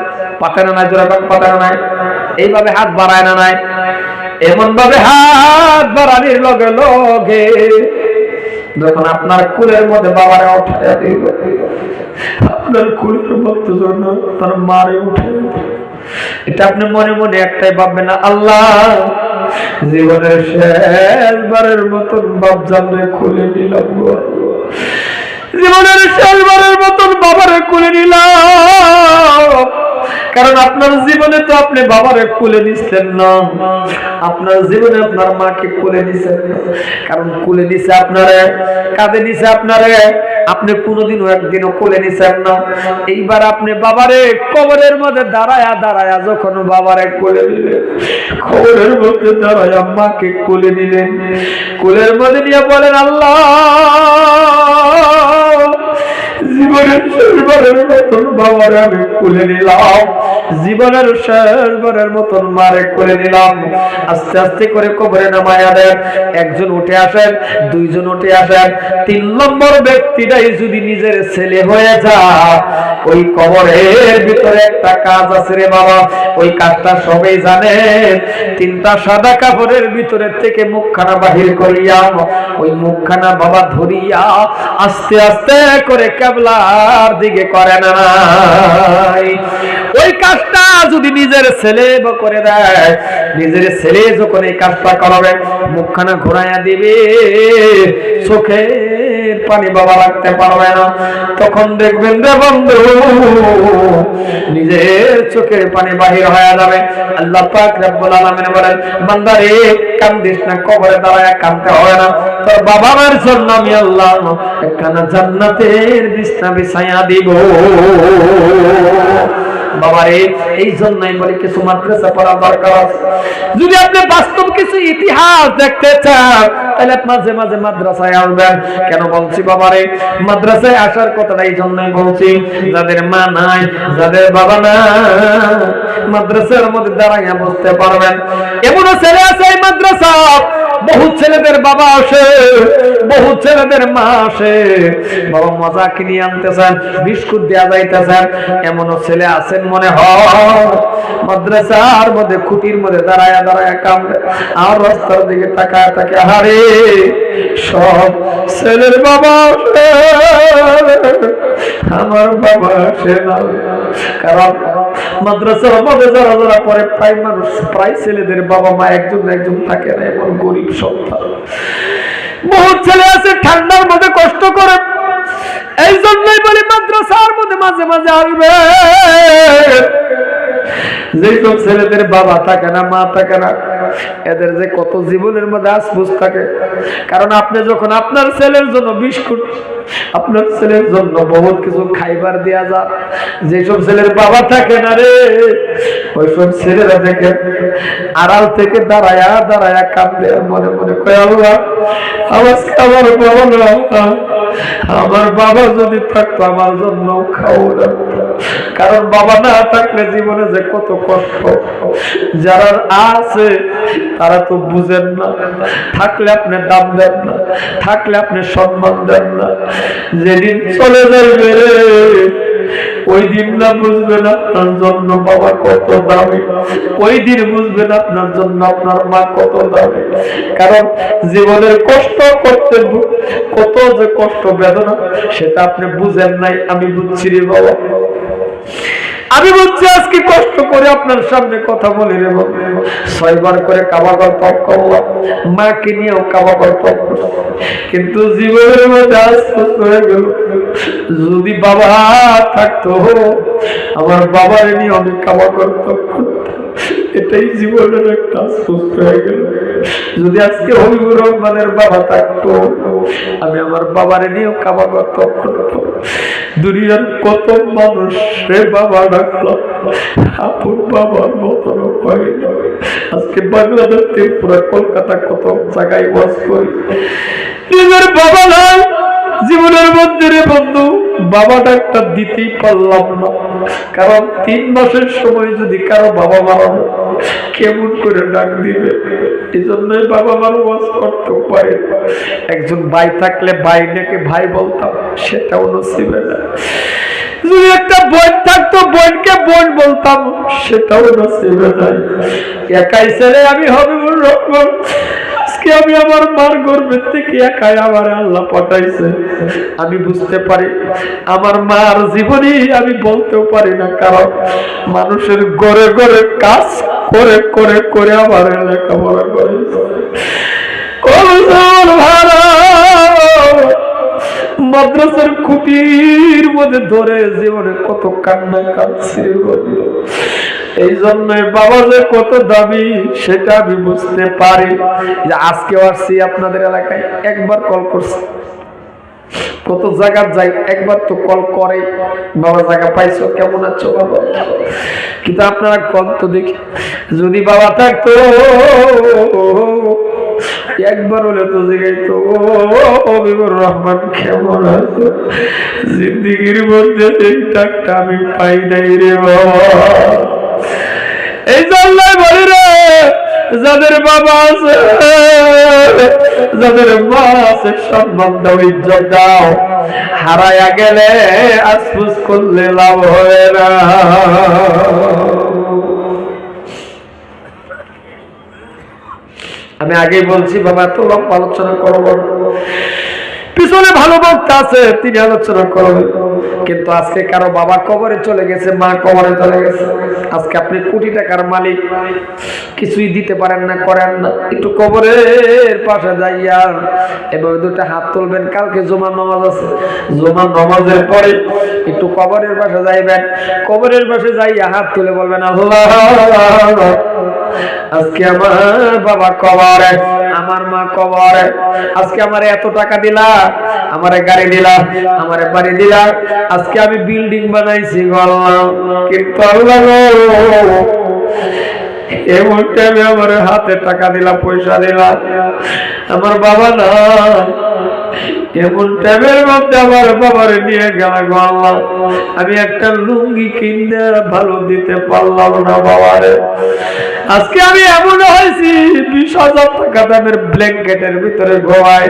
পাতে না নাই? জোরে পাতে না নাই? এইভাবে হাত বাড়ায় না নাই? এমন ভাবে হাত বাড়ানির লগে লগে যখন আপনার কুলের মধ্যে বাবারে উঠাইয়া দিবে, আপনার কুলের মধ্যে যখন তার মারে উঠে, এটা আপনি মনে মনে একটাই ভাববেন, আল্লাহ জীবনের শেষবারের মতন বাপ জানলে খুলে নিলাম, জীবনের শেষবারের মতন বাবারে খুলে নিলাম। কারণ আপনার জীবনে তো আপনি বাবারে কোলে নিছেন না, আপনার জীবনে আপনার মাকে কোলে নিছেন না, কারণ কোলে নিছে আপনারে, কাঁধে নিছে আপনারে, আপনি কোনোদিনও একদিনও কোলে নিছেন না। এইবার আপনি বাবারে কবরের মধ্যে দাঁড়ায়া দাঁড়ায়া যখন বাবারে কোলে নিলেন, কবরের মধ্যে দাঁড়ায়া মাকে কোলে নিলেন, কোলের মধ্যে নিয়ে বলেন, আল্লাহ জীবনের শেষবারের মতন বাবারে আমি কোলে নিলাম, জীবনের শেষবারের মতন মারে কোলে নিলাম। আস্তে আস্তে করে কবরে নামায়া দেন। 1 জন উঠে আসেন, 2 জন উঠে আসেন, 3 নম্বর ব্যক্তিটাই যদি নিজের ছেলে হয়ে যায়, ওই কবরের ভিতরে একটা কাজ আছে রে বাবা, ওই কাজটা সবাই জানেন। 3টা সাদা কাপড়ের ভিতরে থেকে মুখখানা বাহির করিয়া, ওই মুখখানা বাবা ধরিয়া আস্তে আস্তে করে কেবলার দিকে করে না। ওই কাজটা যদি নিজের ছেলে করে দেয়, নিজের ছেলে যখন এই কাজটা করবে, মুখখানা ঘোরাইয়া দিবে, চোখের পানি বাবা রাখতে পারবে না, তখন দেখবেন রে বন্ধু নিজের চোখের পানি বাহির হয়ে যাবে। আল্লাহ পাক রব্বুল আলামিন বলেন, বান্দা রে কান্দিস না, কবরে দাঁড়ায় কাঁদতে হবে না, তোর বাবা মার জন্য আমি আল্লাহ একখানা জান্নাতের বিছানা বিছাইয়া দিব। বাবারে এই জন্যই বলে কিছু মাদ্রাসা পড়া দরকার আছে। যদি আপনি বাস্তব কিছু ইতিহাস দেখতে চান, তাহলে মাঝে মাঝে মাদ্রাসায় আসবেন। কেন বলছি বাবারে মাদ্রাসায় আসার কথাটা এই জন্যই বলছি, যাদের মা নাই, যাদের বাবা নাই, মাদ্রাসার মধ্যে দাঁড়াইয়া বুঝতে পারবেন। এমনও ছেলে আছে এই মাদ্রাসা, বহু ছেলেদের বাবা আসে, বহু ছেলেদের মা আসে, বাবা মজা কিনে আনতেছেন, বিস্কুট দেয়া যাইতেছেন। এমনও ছেলে আছেন মনে হয় মাদ্রাসার মধ্যে খুঁটির মধ্যে দাঁড়ায়া দাঁড়ায়া কামড়ে, আর রাস্তার দিকে তাকায় থাকে, আরে সব ছেলের বাবা আসে, আমার বাবা আসে না। কারণ মাদ্রাসার মধ্যে যারা যারা পরে প্রায় মানুষ, প্রায় ছেলেদের বাবা মা একজন একজন থাকে না, এমন গরিব সন্তান। বহুত ছেলে আছে ঠান্ডার মধ্যে কষ্ট করে, এই জন্যই বলি মাদ্রাসার মধ্যে মাঝে মাঝে আসবে। যেসব ছেলেদের বাবা থাকে না, মা থাকে না, এদের যে কত জীবনের মধ্যে আফসোস থাকে। কারণ আপনি যখন আপনার ছেলের জন্য বিস্কুট আপনার ছেলের জন্য বহুত কিছু খাইবার দেয়া যা। যেসব ছেলের বাবা থাকে না রে, ওইসব ছেলেরা দেখে আড়াল থেকে দাঁড়ায়া দাঁড়ায়া কাঁদবে, মনে মনে কয় আল্লাহ আমার বাবা না, আমার বাবা যদি থাকতো আমার জন্য খাও না। কারণ বাবা না থাকলে জীবনে যে কত কষ্ট, যারা আছে তারা তো বুঝেন না। থাকলে আপনি দাম দেন না, থাকলে আপনি সম্মান দেন না। যেদিন চলে যাবে ওই দিন না বুঝবেন আপনার জন্য বাবা কত দামি, ওই দিন বুঝবেন আপনার জন্য আপনার মা কত দামি। কারণ জীবনের কষ্ট করতে কত যে কষ্ট বেদনা সেটা আপনি বুঝেন নাই, আমি বুঝছি রে বাবা, আমি বলছি। আজকে কষ্ট করে আপনার সামনে কথা বলি রে বাবা, 6 বার করে কাবাগর পাপ করলাম, মাকে নিয়েও কাবাগর পাপ করলাম, কিন্তু জীবনের মধ্যে আফসোস হয়ে গেল, যদি বাবা থাকতো আমার বাবার নিয়ে অনেক কাবাগর পাপ করতাম। এটাই জীবনের একটা আফসোস হয়ে গেল। যদি আজকে হবিবুর রহমানের বাবা থাকতো আমি আমার বাবার নিয়েও কাবাগর পাপ করতাম। দুনিয়ার কত মানুষ রে বাবা ডাকলাম, আপন বাবার মতন হয় না। আজকে বাংলাদেশ, ত্রিপুরা, কলকাতা কত জায়গায় ওয়াজ করি, নিজের বাবা নাই জীবনের মধ্যে রে বন্ধু, বাবা ডাকটা দিতেই পারলাম না। কারণ 3 মাসের সময় যদি কারো বাবা মারা কেমন করে ডাক দিবে, এই জন্যই বাবা মার ওয়াজ করতে পারে। একজন ভাই থাকলে ভাইটাকে ভাই বলতাম, সেটাও নসিবে না। যদি একটা বোন থাকতো বোনকে বোন বলতাম, সেটাও নসিবে নাই। একাই ছেলে আমি হবিবুর রহমান, আজকে আমি আমার মার গর্ভের থেকে একাই আমার আল্লাহ পাঠাইছে। আমি বুঝতে পারি আমার মার জীবনী আমি বলতেও পারি না, কারণ মানুষের ঘরে ঘরে কাজ করে করে করে আমার লেখাপড়া করেছে। মাদ্রাসার খুঁটির মধ্যে ধরে জীবনে কত কান্না কাঁদছি। এই জন্য বাবা যে কত দামি সেটা আমি বুঝতে পারি। যে আজকে আসছি আপনাদের এলাকায়, একবার কল করছি, কত জায়গা যাই একবার তো কল করে, বাবা জায়গা পাইছো, কেমন আছো বাবা, কিন্তু আপনারা কল তো দেখি। যদি বাবা থাকতো একবার হলে তো জিগাইতো হবিবুর রহমান কেমন আছো। জিন্দিগির মধ্যে এই ডাকটা আমি পাই নাই রে বাবা। এই জন্যই বলি রে, যাদের বাবা আছে যাদের মা আছে সম্মান দাও, ইজ্জত দাও। হারায়া গেলে আফসোস করলে লাভ হয় না। আমি আগেই বলছি বাবা এত লম্বা আলোচনা করবো, পিছনে ভালো বক্তা আছে তিনি আলোচনা করবেন, কিন্তু আজকে কারো বাবা কবরে চলে গেছে, মা কবরে চলে গেছে। আজকে আপনি কোটি টাকার মালিক, কিছুই দিতে পারেন না, করেন না। একটু কবরের পাশে যাইয়া এভাবে 2টা হাত তুলবেন। কালকে জুমার নামাজ আছে, জুমার নামাজের পরে একটু কবরের পাশে যাইবেন। কবরের পাশে যাইয়া হাত তুলে বলবেন আল্লাহ আজকে আমার বাবা কবরে, আমার মা কবরে, আজকে আমার এত টাকা দিলা, আমারে গাড়ি দিলা, আমারে বাড়ি দিলা, আজকে আমি বিল্ডিং বানাইছি গল্লাম, কিন্তু আল্লাহ এমন টাইমে আমার হাতে টাকা দিলা, পয়সা দিলা, আমার বাবা না, এমন টাইমের মধ্যে আমার বাবারে নিয়ে গেল গল্লাম, আমি একটা লুঙ্গি কিনে ভালো দিতে পারলাম না বাবারে। আজকে আমি এমন হয়েছি 20,000 টাকা দামের ব্ল্যাঙ্কেটের ভিতরে ঘুমাই,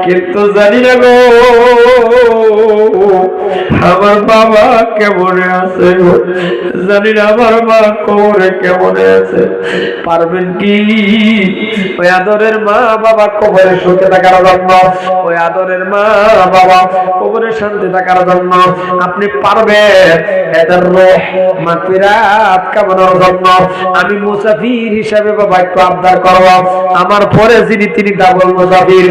কিন্তু জানি না গো আমার বাবা কেমন আছে, জানি না আমার মা কবরে কেমন আছে। পারবেন কি ওই আদরের মা বাবা কবরে সুখে থাকার জন্য, ওই আদরের মা বাবা কবরে শান্তি থাকার জন্য আপনি পারবেন এদের রূহ মাগফিরাত কামনার জন্য আমি মুসা মুসাফির হিসাবে বাবা একটু আবদার করো, আমার পরে যিনি তিনি ডাবল মুসাফির।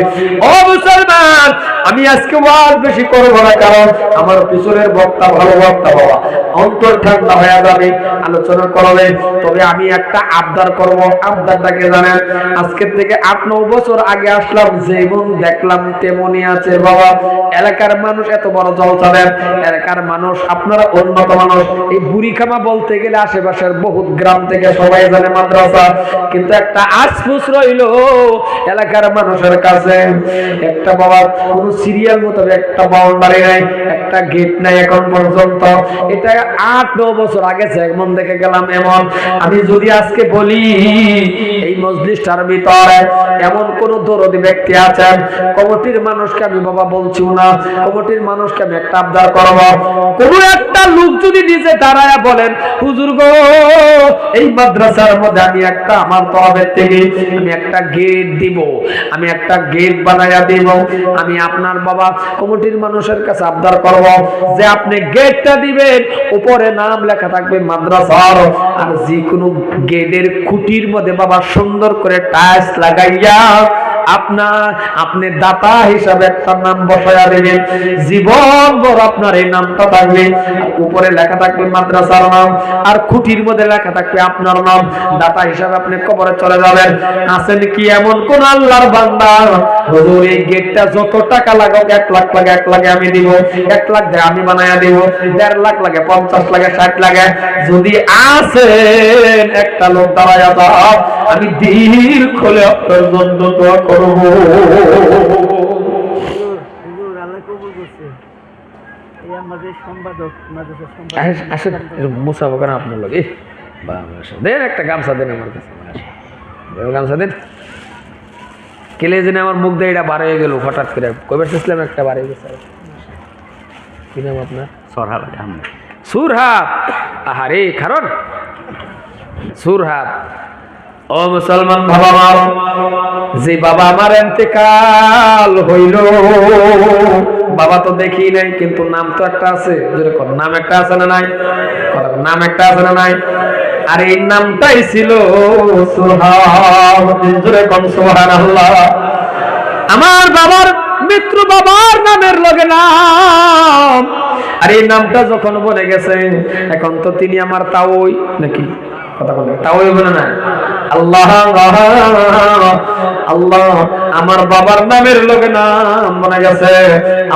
ও মুসলমান, আমি আজকে ওয়াজ বেশি করব না, কারণ আমার পিছনের বক্তা ভালো বক্তা বাবা, অন্তর ঠান্ডা হয়ে যাবে, আলোচনা করবে। তবে আমি একটা আবদার করব। আবদারটাকে জানেন? আজকে থেকে 8-9 বছর আগে আসলাম, যেমন দেখলাম তেমনই আছে বাবা। এলাকার মানুষ এত বড় জলসা দেন, এলাকার মানুষ আপনারা উন্নত মানুষ। এই বুড়িখামা বলতে গেলে আশেপাশের বহুত গ্রাম থেকে সবাই জানে মাদ্রাসা, কিন্তু একটা আশফুস রইল এলাকার মানুষের কাছে। একটা বাবা কোন সিরিয়াল মোতাবেক একটা বাউন্ডারি নাই, একটা গেট নাই এখন পর্যন্ত। এটা 8-9 বছর আগে যেমন দেখে গেলাম এমন। আমি যদি আজকে বলি এই মজলিসটার ভিতরে এমন কোন দরদি ব্যক্তি আছেন, কমিটির মানুষকে আমি বাবা বলছি না, কমিটির মানুষকে আমি একটা আবদার করব, কোন একটা লোক যদি নিজে দাঁড়ায় বলেন হুজুর গো এই মাদ্রাসার মধ্যে আমি একটা আমার তরফের থেকে আমি একটা গেট দিব, আমি একটা গেট বানাইয়া দিব, আমি আপনার বাবা কমিটির মানুষের কাছে আবদার করব যে আপনি গেটটা দিবেন, উপরে নাম লেখা থাকবে মাদ্রাসার, আর যে কোনো গেটের খুঁটির মধ্যে বাবা সুন্দর করে টাইলস লাগাইয়া আপনি দাতা হিসাবে একটা নাম বসায়া দেবেন, জীবন ভর আপনার এই নামটা থাকবে। উপরে লেখা থাকবে মাদ্রাসার নাম, আর খুঁটির মধ্যে লেখা থাকবে আপনার নাম। দাতা হিসাবে আপনি কবরে চলে যাবেন। আছেন কি এমন কোন আল্লাহর বান্দা হুজুর এই গেটটা যত টাকা লাগাও, 1 লাখ লাগে 1 লাখে আমি দিব, 1 লাখ দিয়ে আমি বানায়া দিব, 1.5 লাখ লাগে, 50 লাগে, 60 লাগে, যদি আছেন একটা লোক দাঁড়ায়া দাও, আমি দিল খুলে আপনার জন্য দোয়া করব। দেন একটা গামছা দেন আমার কাছে, গামছা দেন। কেলে জেনে আমার মুখ দিয়ে এটা বার হয়ে গেল হঠাৎ করে, কবে চেয়েছিলাম একটা বার হয়ে গেছে। কি নাম আপনার? সুরহাব। সুরহাব, আহারে কারণ সুরহাব। ও মুসলমান বাবা, যে বাবা আমার ইন্তেকাল হইল, বাবা তো দেখি নাই, কিন্তু নাম তো একটা আছে, যেরকম নাম একটা আছে না নাই, নাম একটা আছে না নাই, আর এই নামটাই ছিল সুরহাব। যেরকম সুবহানাল্লাহ। আমার বাবার মৃত্যু বাবার নামের লগে নাম, আর এই নামটা যখন বলে গেছে, এখন তো তিনি আমার তাওই নাকি কথা বলে, তাওই বলে না আল্লাহ আল্লাহ, আমার বাবার নামের লগে নাম মনে গেছে।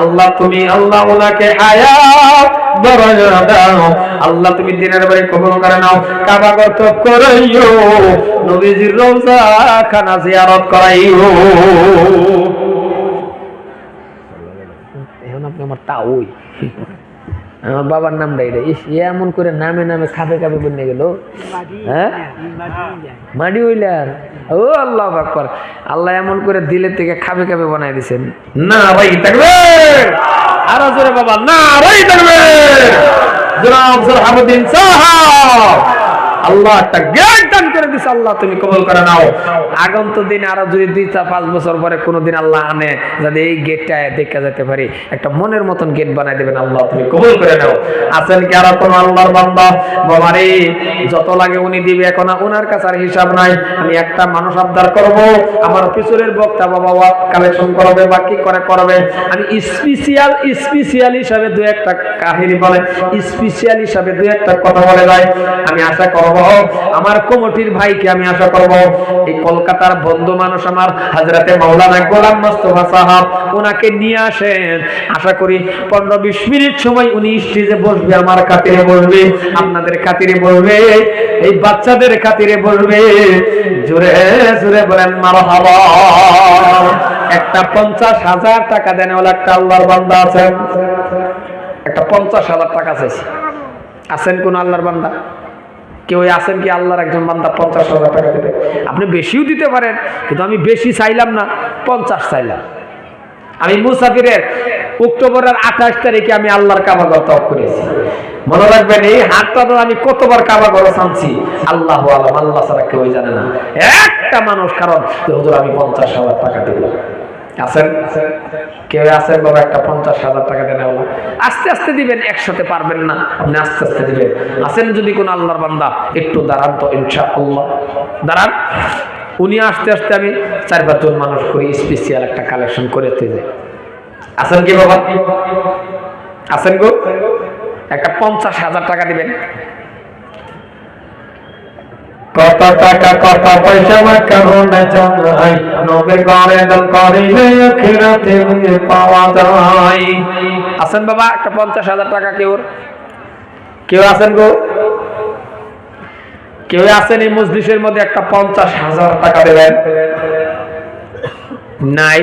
আল্লাহ তুমি আল্লাহ ওনাকে হায়াত বাড়ায়া দাও, আল্লাহ তুমি দিনের বাড়ি কবুল করে নাও, কাবা গর্ত করাইও, নবীজির রওজা খানা জিয়ারত করাইও। এখন আপনি আমার তাওই, আমার বাবার নামটা এটা, এমন করে নামে নামে খাবে খাবে বলে গেল। হ্যাঁ মাটি হইলার, ও আল্লাহ আকবার, আল্লাহ এমন করে দিলের থেকে খাবে খাবে বানাই দিছেন। না ভাই থাকবে আরো জোরে বাবা, না ভাই থাকবে জনাব সুরহাবুদ্দিন সাহেব, আল্লাহ একটা জ্ঞান দান করে দিছে, আল্লাহ তুমি কবুল করে নাও। আগন্তুক দিন আরো যদি 2-5 বছর পরে কোনোদিন আল্লাহ আনে, যাতে এই গেটটা দেখে যেতে পারি, একটা মনের মতন গেট বানাই দেবেন, আল্লাহ তুমি কবুল করে নাও। আছেন কি আর কোন আল্লাহর বান্দা? বাবারে যত লাগে উনি দিবে, এখন ওনার কাছে আর হিসাব নাই। আমি একটা মানুষ আবদার করব, আমার পিছনের বক্তা বাবা ওয়াজ কালেকশন করবে, বাকি করবে, আমি স্পেশাল হিসাবে 2-1টা কাহিনী বলে, স্পেশাল হিসাবে 2-1টা কথা বলে যায়। আমি আশা করব আমার কমিটির ভাইকে, আমি আশা করব এই কলকাতার বন্ধু মানুষ আমার হযরতে মাওলানা গোলাম মোস্তফা সাহেব, ওনাকে নিয়ে আসেন। আশা করি 15-20 মিনিট সময় উনি স্টেজে বসবে, আমার খাতিরে বসবে, আপনাদের খাতিরে বসবে, এই বাচ্চাদের খাতিরে বসবে। জোরে জোরে বলেন মারহাবা। একটা 50,000 টাকা দেন, ওলা একটা আল্লাহর বান্দা আছেন, একটা 50,000 টাকা চাইছি। আছেন কোন আল্লাহর বান্দা? কেউ আছেন কি আল্লাহর একজন বান্দা 50,000 টাকা দিতে? আপনি বেশিও দিতে পারেন, কিন্তু আমি বেশি চাইলাম না, 50 চাইলাম। আমি মুসাফিরের অক্টোবরের 28 তারিখে আমি আল্লাহর কাবা ঘর তওয়াফ করেছি। মনে রাখবেন এই হাতটা তো আমি কতবার কাবা ঘর ছানছি, আল্লাহু আলাম, আল্লাহ ছাড়া কেউ জানে না। একটা মানুষ কারণ হুজুর আমি 50,000 টাকা দিলাম। আছেন কেউ আছেন বাবা একটা 50,000 টাকা দেন? আস্তে আস্তে দিবেন, একসাথে পারবেন না, আপনি আস্তে আস্তে দিবেন। আছেন যদি কোন আল্লাহর বান্দা একটু দাঁড়ান তো, ইনশাআল্লাহ দাঁড়ান, উনি আসতে আসতে আমি 4-5 জন মানুষ করি স্পেশাল একটা কালেকশন করে যাই। আছেন কি বাবা? আছেন গো? একটা 50,000 টাকা দিবেন। কত টাকা কত পয়সা কারণে জানাই, নবীর ঘরে দান করিলে আখিরাতে পাওয়া যায়। আছেন বাবা? একটা 50,000 টাকা কেউ আছেন গো? কেউ আছেন এই মজলিসের মধ্যে একটা 50,000 টাকা দেবেন? নাই?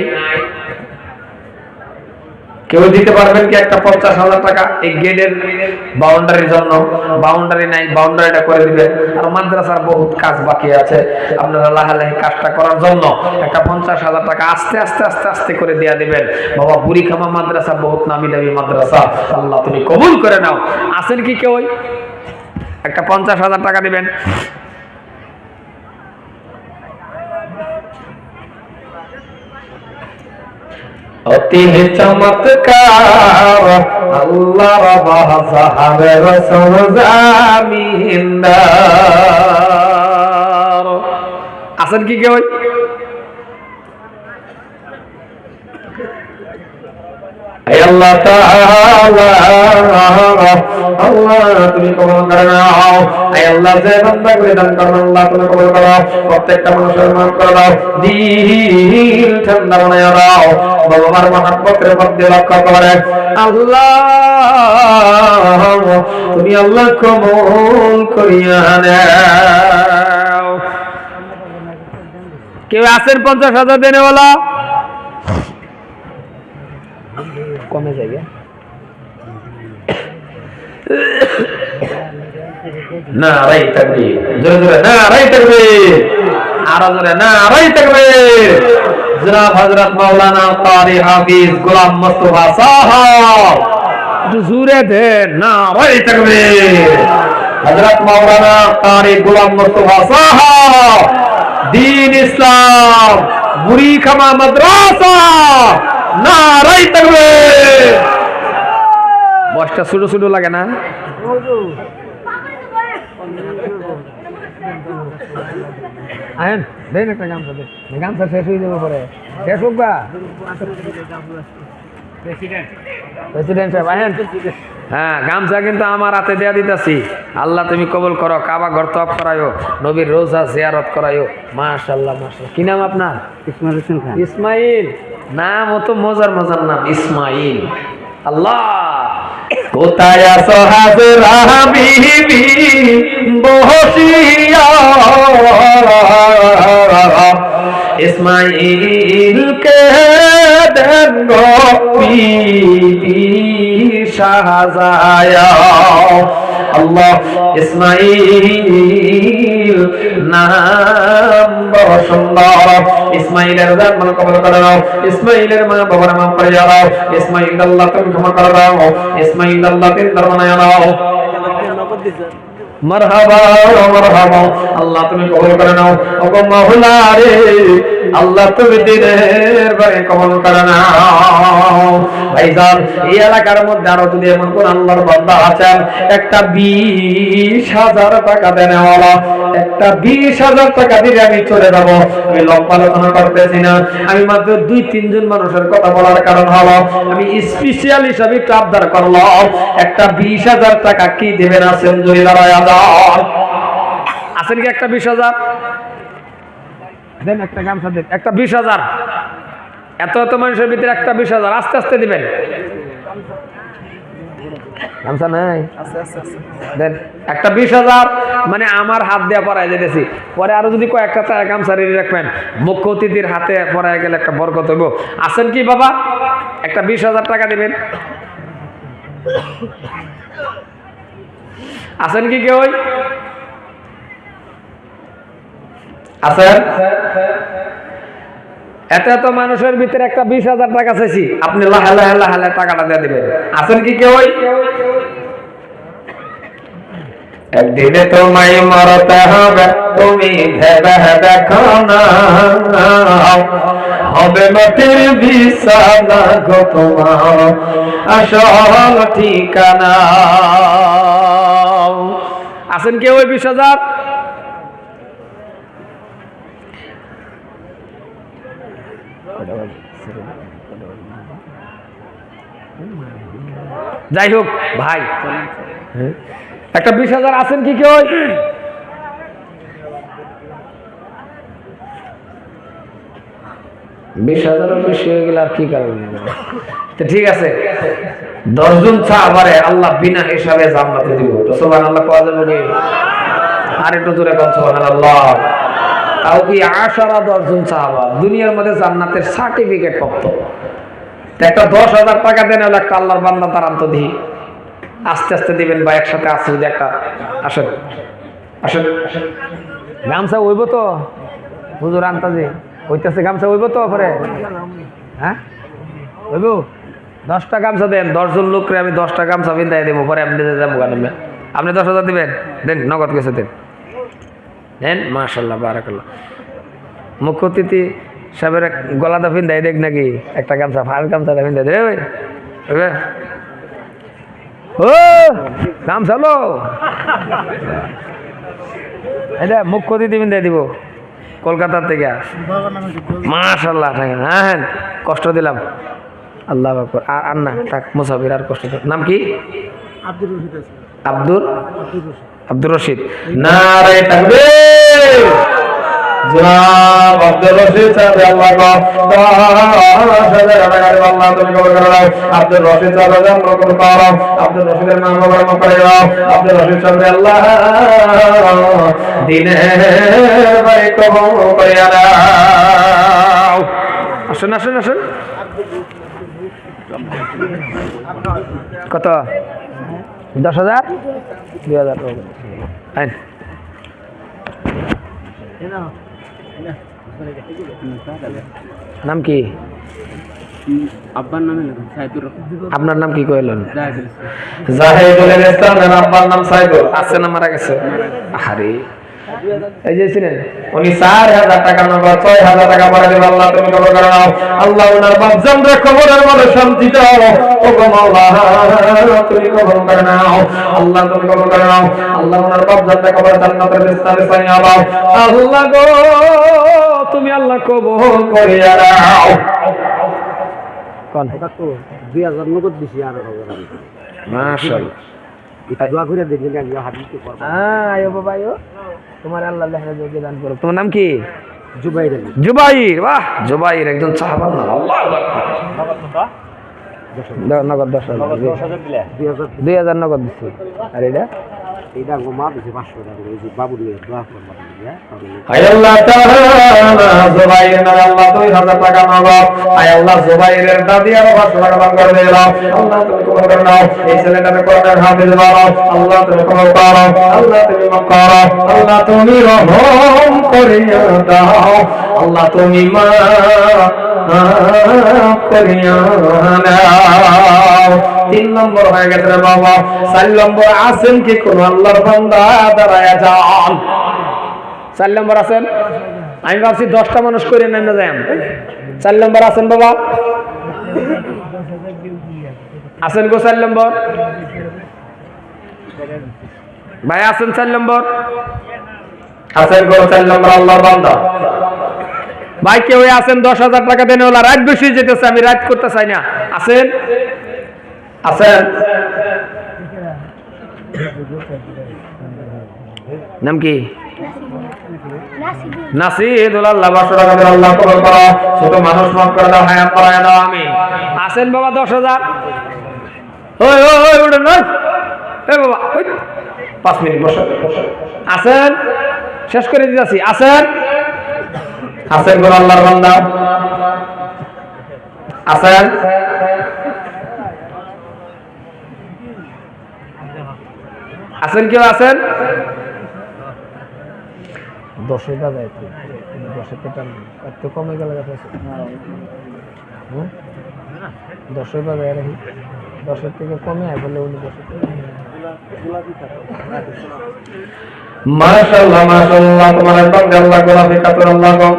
কেউ দিতে পারবেন কি একটা 50,000 টাকা এই গেটের বাউন্ডারির জন্য? বাউন্ডারি নাই, বাউন্ডারিটা করে দিবেন। আর মাদ্রাসার বহুত কাজ বাকি আছে, আপনারা লাহালাহি কাজটা করার জন্য একটা 50,000 টাকা আস্তে আস্তে আস্তে আস্তে করে দেয়া দিবেন। বাবা বুড়িখামা মাদ্রাসা বহুত নামি দামি মাদ্রাসা, আল্লাহ তুমি কবুল করে নাও। আছেন কি কেউ? একটা 50,000 টাকা দিবেন। অতি চমৎকার আল্লাহর বাহারে রাসূল জামিনদার। আছেন কি কেউ? আল্লাহ তাআলা আল্লাহ তুমি কবুল করে নাও। আল্লাহ যে বান্দা করে দান করেন আল্লাহ তুমি কবুল করো। প্রত্যেকটা মানুষের মাফ করে দাও, দিল ঠান্ডা বানায় দাও। বাবার মহব্বতের মধ্যে লক্ষ্য করে আল্লাহ তুমি আল্লাহ কবুল করিয়া নাও। কেউ আছেন 50,000 দেনে বলা? কমে যাবে না? রাই তাকবীর, জোরে জোরে না রাই তাকবীর, আর জোরে না রাই তাকবীর। জনাব হযরত মাওলানা কারি হাফিজ গোলাম মুস্তাফা সাহেব একটু জোরে দেন না রাই তাকবীর। হযরত মাওলানা কারি গোলাম মুস্তাফা সাহেব দ্বীন ইসলাম বুড়িখামা মাদ্রাসা নারাই তাকবীর। বসটা ছোট ছোট লাগে না? আহেন দেন একটা গামছা দেন, গামছা শেষ হয়ে যাবে পরে। শেষ হোক বা প্রেসিডেন্ট সাহেব আহেন। হ্যাঁ গামছা কিন্তু আমার হাতে দেয়া দিতেছি। আল্লাহ তুমি কবুল করো, কাবা ঘর তওয়াফ করায়ো, নবীর রোজা জিয়ারত করায়ো। মাশাআল্লাহ মাশাআল্লাহ। কি নাম আপনার? ইসমাইল হোসেন খান। ইসমাইল নাম অত মজার মজার নাম, ইসমাইল। আল্লাহ কোথায় আছো হাজরা বিবি বসিয়া, ইসমাইল কে দেন গো বিবি সাজায়া। আল্লাহ ইসমাইল নাম বড় সুন্দর। ইসমাইলের জন্ম কবুল করে নাও, ইসমাইলের মা বাবার নাম করে দাও। ইসমাইল আল্লাহ তুমি ক্ষমা করে দাও, ইসমাইল আল্লাহ তিন ধর্ম বানায় নাও। মারহাবা মারহাবা, আল্লাহ তুমি কবুল করে নাও। ওগো মাওলা রে আল্লাহ তুমি দিনের বারে কবুল করে নাও। ভাইজান এই এলাকার মধ্যে আরো যদি এমন কোন আল্লাহর বান্দা আছেন একটা 20,000 টাকা দেন, একটা 20,000 টাকা দিলে আমি চলে যাবো। আমি লম্বা আলোচনা করতেছি না, আমি মাত্র 2-3 জন মানুষের কথা বলার কারণ হলো আমি স্পেশাল হিসাবে একটু আবদার করলাম। একটা 20,000 টাকা কি দেবেন? আছেন যদি দাঁড়ায় আছেন কি? একটা 20,000 দেন, একটা গামছা দেন, একটা 20,000। এত এত মানুষের ভিতরে একটা 20,000 আস্তে আস্তে দিবেন। গামছা নাই? দেন একটা 20,000, মানে আমার হাত দেওয়া পড়ায় যেতেছি। পরে আরো যদি কয়েকটা গামছা রেডি রাখবেন, মুখ্য অতিথির হাতে পড়ায় গেলে একটা বরকত হইব। আছেন কি বাবা? একটা 20,000 টাকা দিবেন। আছেন কি কেউ? আছেন? এত এত মানুষের ভিতরে একটা 20,000 টাকা চাইছি, আপনি লাহালে লাহালে টাকাটা দিয়ে দিবেন। আছেন কি কেউ? একদিনে তোমায় মরতে হবে, তুমি ভেবে দেখো না, হবে মাটির বিছানা গো তোমার আসল ঠিকানা। আছেন কেউ ওই 20,000? যাই হোক ভাই, একটা 20,000 আছেন কি কেউ? 20,000 বেশি হয়ে গেলে আর কি কারণ? তো ঠিক আছে, 10 জন সাহাবারে আল্লাহ বিনা হিসাবে জান্নাতে দিব। তো সুবহানাল্লাহ কোয়া যাবে কি? আর একটু জোরে কোন সুবহানাল্লাহ। তাও কি 10 জন সাহাবা দুনিয়ার মধ্যে জান্নাতের সার্টিফিকেট প্রাপ্ত। তো একটা 10,000 টাকা দেন, হলো একটা আল্লাহর বান্দা তার আন্ত দিই, আস্তে আস্তে দিবেন বা একসাথে আসছে যদি একটা। আসেন আসেন, গামছা হইব তো হুজুর আন্তাজে হইতেছে, গামছা হইব তো পরে? হ্যাঁ হইব। 10টা গামছা দেন, 10 জন লোকরে আমি 10টা গামছা বিন্দাই দেবো, পরে আপনি যাবো গানে। আপনি 10,000 দিবেন, দেন নগদ কিছু দেন, দেন। মাশাআল্লাহ বারাকাল্লাহ। মুখ্য অতিথি সাহেবের গলাটা ফিন্দাই দেখ নাকি, একটা গামছা ফার গামছাটা ফিন্দাই দে ভাই। ও গামছা লো, এটা মুখ্য অতিথি ফিন্দাই দিব কলকাতার থেকে। মাশাআল্লাহ, হ্যাঁ কষ্ট দিলাম, আল্লাহ আকবার। আর না থাক মুসাফির, আর কষ্ট দিলাম। নাম কি? আব্দুর রশিদ। নারে তাকবীর। জনাব আব্দুর রশিদ সাহেব, আল্লাহ গো 10,000 টাকা আল্লাহ তুমি কবুল করে নাও। আব্দুর রশিদ সাহেব আমরা কবুল করো। আব্দুর রশিদের নাম বরকত করে দাও। আব্দুর রশিদ সাহেব আল্লাহ দিনে ভাই কবুল করে নাও। আসেন আসেন আসেন। কত? 10,000 2,000 আইন। নাম কি?
আব্বার নামে
আপনার নাম কি কইলেন? জাহিদুল ইসলাম। আব্বার নাম সাইদুল। আছে না মারা গেছে? আরে এই যে ছিলেন উনি 4,000 টাকা নগদ 6,000 টাকা পরে দেব। আল্লাহ তুমি কবুল করে নাও। আল্লাহ ওনার বাপজানরে কবরের মধ্যে শান্তি দাও। ও গো মাওলা তুমি কবুল করে নাও। আল্লাহ তুমি কবুল করে নাও। আল্লাহ ওনার বাপজানরে কবর জান্নাতের বিস্তারে ছায়া দাও। আল্লাহ গো তুমি আল্লাহ কবুল করে নাও। কোন
এটা তো 2,000 নগদ দিছি আর হবে না।
মাশাআল্লাহ,
দোয়া করে দেখেন আমি হাদিস করব।
আয়ো বাবা আয়ো, তোমার আল্লাহ লেখা যোগ্য দান করুক। তোমার নাম কি?
জুবাইর।
জুবাইর। বাহ, জুবাইর একজন সাহাবা না। আল্লাহু আকবার। নগদ 10,000 দিলে 2,000 নগদ দিছি। আর এটা
এটা গোমা দিছে 500 টাকা। এই যে বাবু দিয়ে দোয়া করব।
আয় আল্লাহ তাআলা জুবাইর না আল্লাহ 2,000 টাকা নগদ। আয় আল্লাহ জুবাইরের দাদি আর 500 টাকা দান করে দিলাম। আল্লাহ তুমি কবুল করে নাও। এই ছেলেটাকে কোরআনের হাফেজ বানাও। আল্লাহ তুমি কবুল করো। আল্লাহ তুমি মাফ করো। আল্লাহ তুমি রহম করিয়া দাও। আল্লাহ তুমি মাফ করিয়া নাও। 3 নম্বর হয়ে গেছে রে বাবা। 4 নম্বর আছেন কি কোন আল্লাহর বান্দা? দাঁড়ায়া যান। 4 নম্বর আছেন? আমি ভাবছি 10টা মানুষ করে নেন না যাই। 4 নম্বর আছেন বাবা? আছেন গো 4 নম্বর ভাই? আছেন 4 নম্বর? আছেন গো 4 নম্বর আল্লাহর বান্দা ভাই? কেউ আছেন? 10,000 টাকা দেন, ওলা রাত বেশি যেতেছে, আমি রাত করতে চাই না। আছেন? আছেন? নাম কি? নাসিদুল। আল্লাহ 500 টাকা দিয়ে আল্লাহ কবুল করো। ছোট মানুষ মাফ করে দাও, হায়াত বাড়ায় দাও। আমিন। আছেন বাবা 10,000? ওই ওই ওই উঠেন না। এই বাবা 5 মিনিট বসে। আছেন? শেষ করে দিতেছি। আছেন? আছেন কোন আল্লাহর বান্দা? আছেন? আছেন কেউ? আছেন? 10 টাকা যাইতো, 10 টাকা এত কমে গেল। 10 টাকা যায় রাখি, 10 থেকে কমে আয় বলে উনি 10 টাকা। মাশাআল্লাহ মাশাআল্লাহ, তোমার বান্দা আল্লাহ গোলাপি কাতর আল্লাহ গো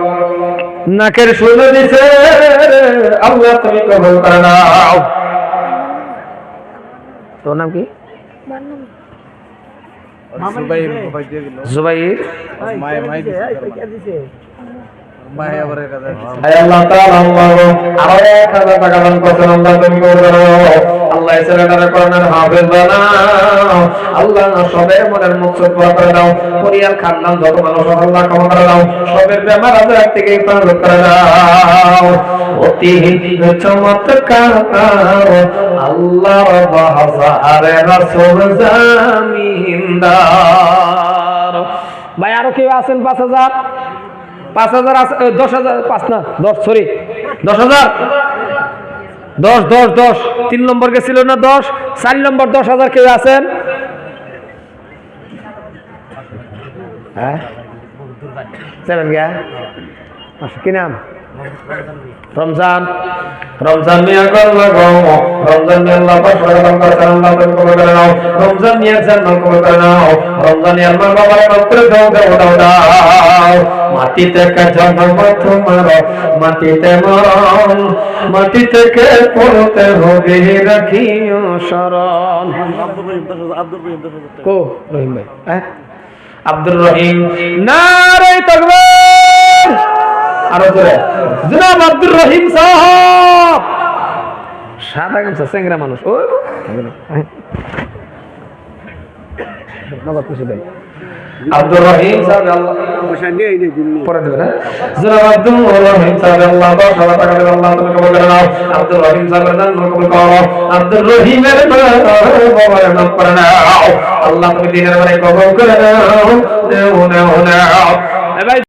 নাকের শুনে দিছে। আল্লাহ তুমি কবুল করে নাও। তোর নাম কি?
জুবাইর।
জুবাইর।
আল্লাহ
তাআলা আল্লাহ আরো 1,000 টাকা দান করেন। আল্লাহ তুমি কবুল করো। আল্লাহ এই ছেলেটারে কোরআনের হাফেজ বানাও আল্লাহ সবের মনের মুখ চোখ করে দাও পরিয়াল খানদান যত মানুষ আল্লাহ ক্ষমা করে দাও সবের বেমার আজার থেকে হেফাজত করে দাও অতি চমৎকার আল্লাহ বাহারে রাসূল জামিনদার। ভাই আরো কেউ আছেন? 5000 5000 আছে, 10000, 5 না 10, সরি 10000, 10 10 10 3 নম্বর গেছিল না 10, 4 নম্বর 10000 কেউ আছেন? হ্যাঁ চলেন গা কি নাম? রমজান। রমজান মিয়া আল্লাহ গো রমজান মিয়া আল্লাহ পাক প্রদান করেন আল্লাহ তুমি কবুল করে নাও রমজান মিয়া জান্নাত কবুল করে নাও রমজান মিয়া আল্লাহ বাবার মাফ করে দাও দাও দাও মাটিতে কে জন্ম তোমার মাটিতে মরণ মাটি থেকে পড়তে হবে রাখিও শরণ। কো রহিম ভাই হ্যাঁ আব্দুর রহিম নারে তাকবীর আরো জোরে জনাব আব্দুর রহিম সাহেব সাদা গামছা চেংরা মানুষ ও নগদ খুশি ভাই আব্দুর রহিম সাহেব আল্লাহ
পয়সা নেই নেই দিন
পরে দেবে না জনাব আব্দুর রহিম সাহেব আল্লাহ তো সবার টাকা দেবে আল্লাহ তুমি কবুল করে নাও আব্দুর রহিম সাহেবের নাম কবুল করো আব্দুর রহিমের বাবার নাম করে নাও আল্লাহ তুমি দিনের মানে কবুল করে নাও নাও নাও।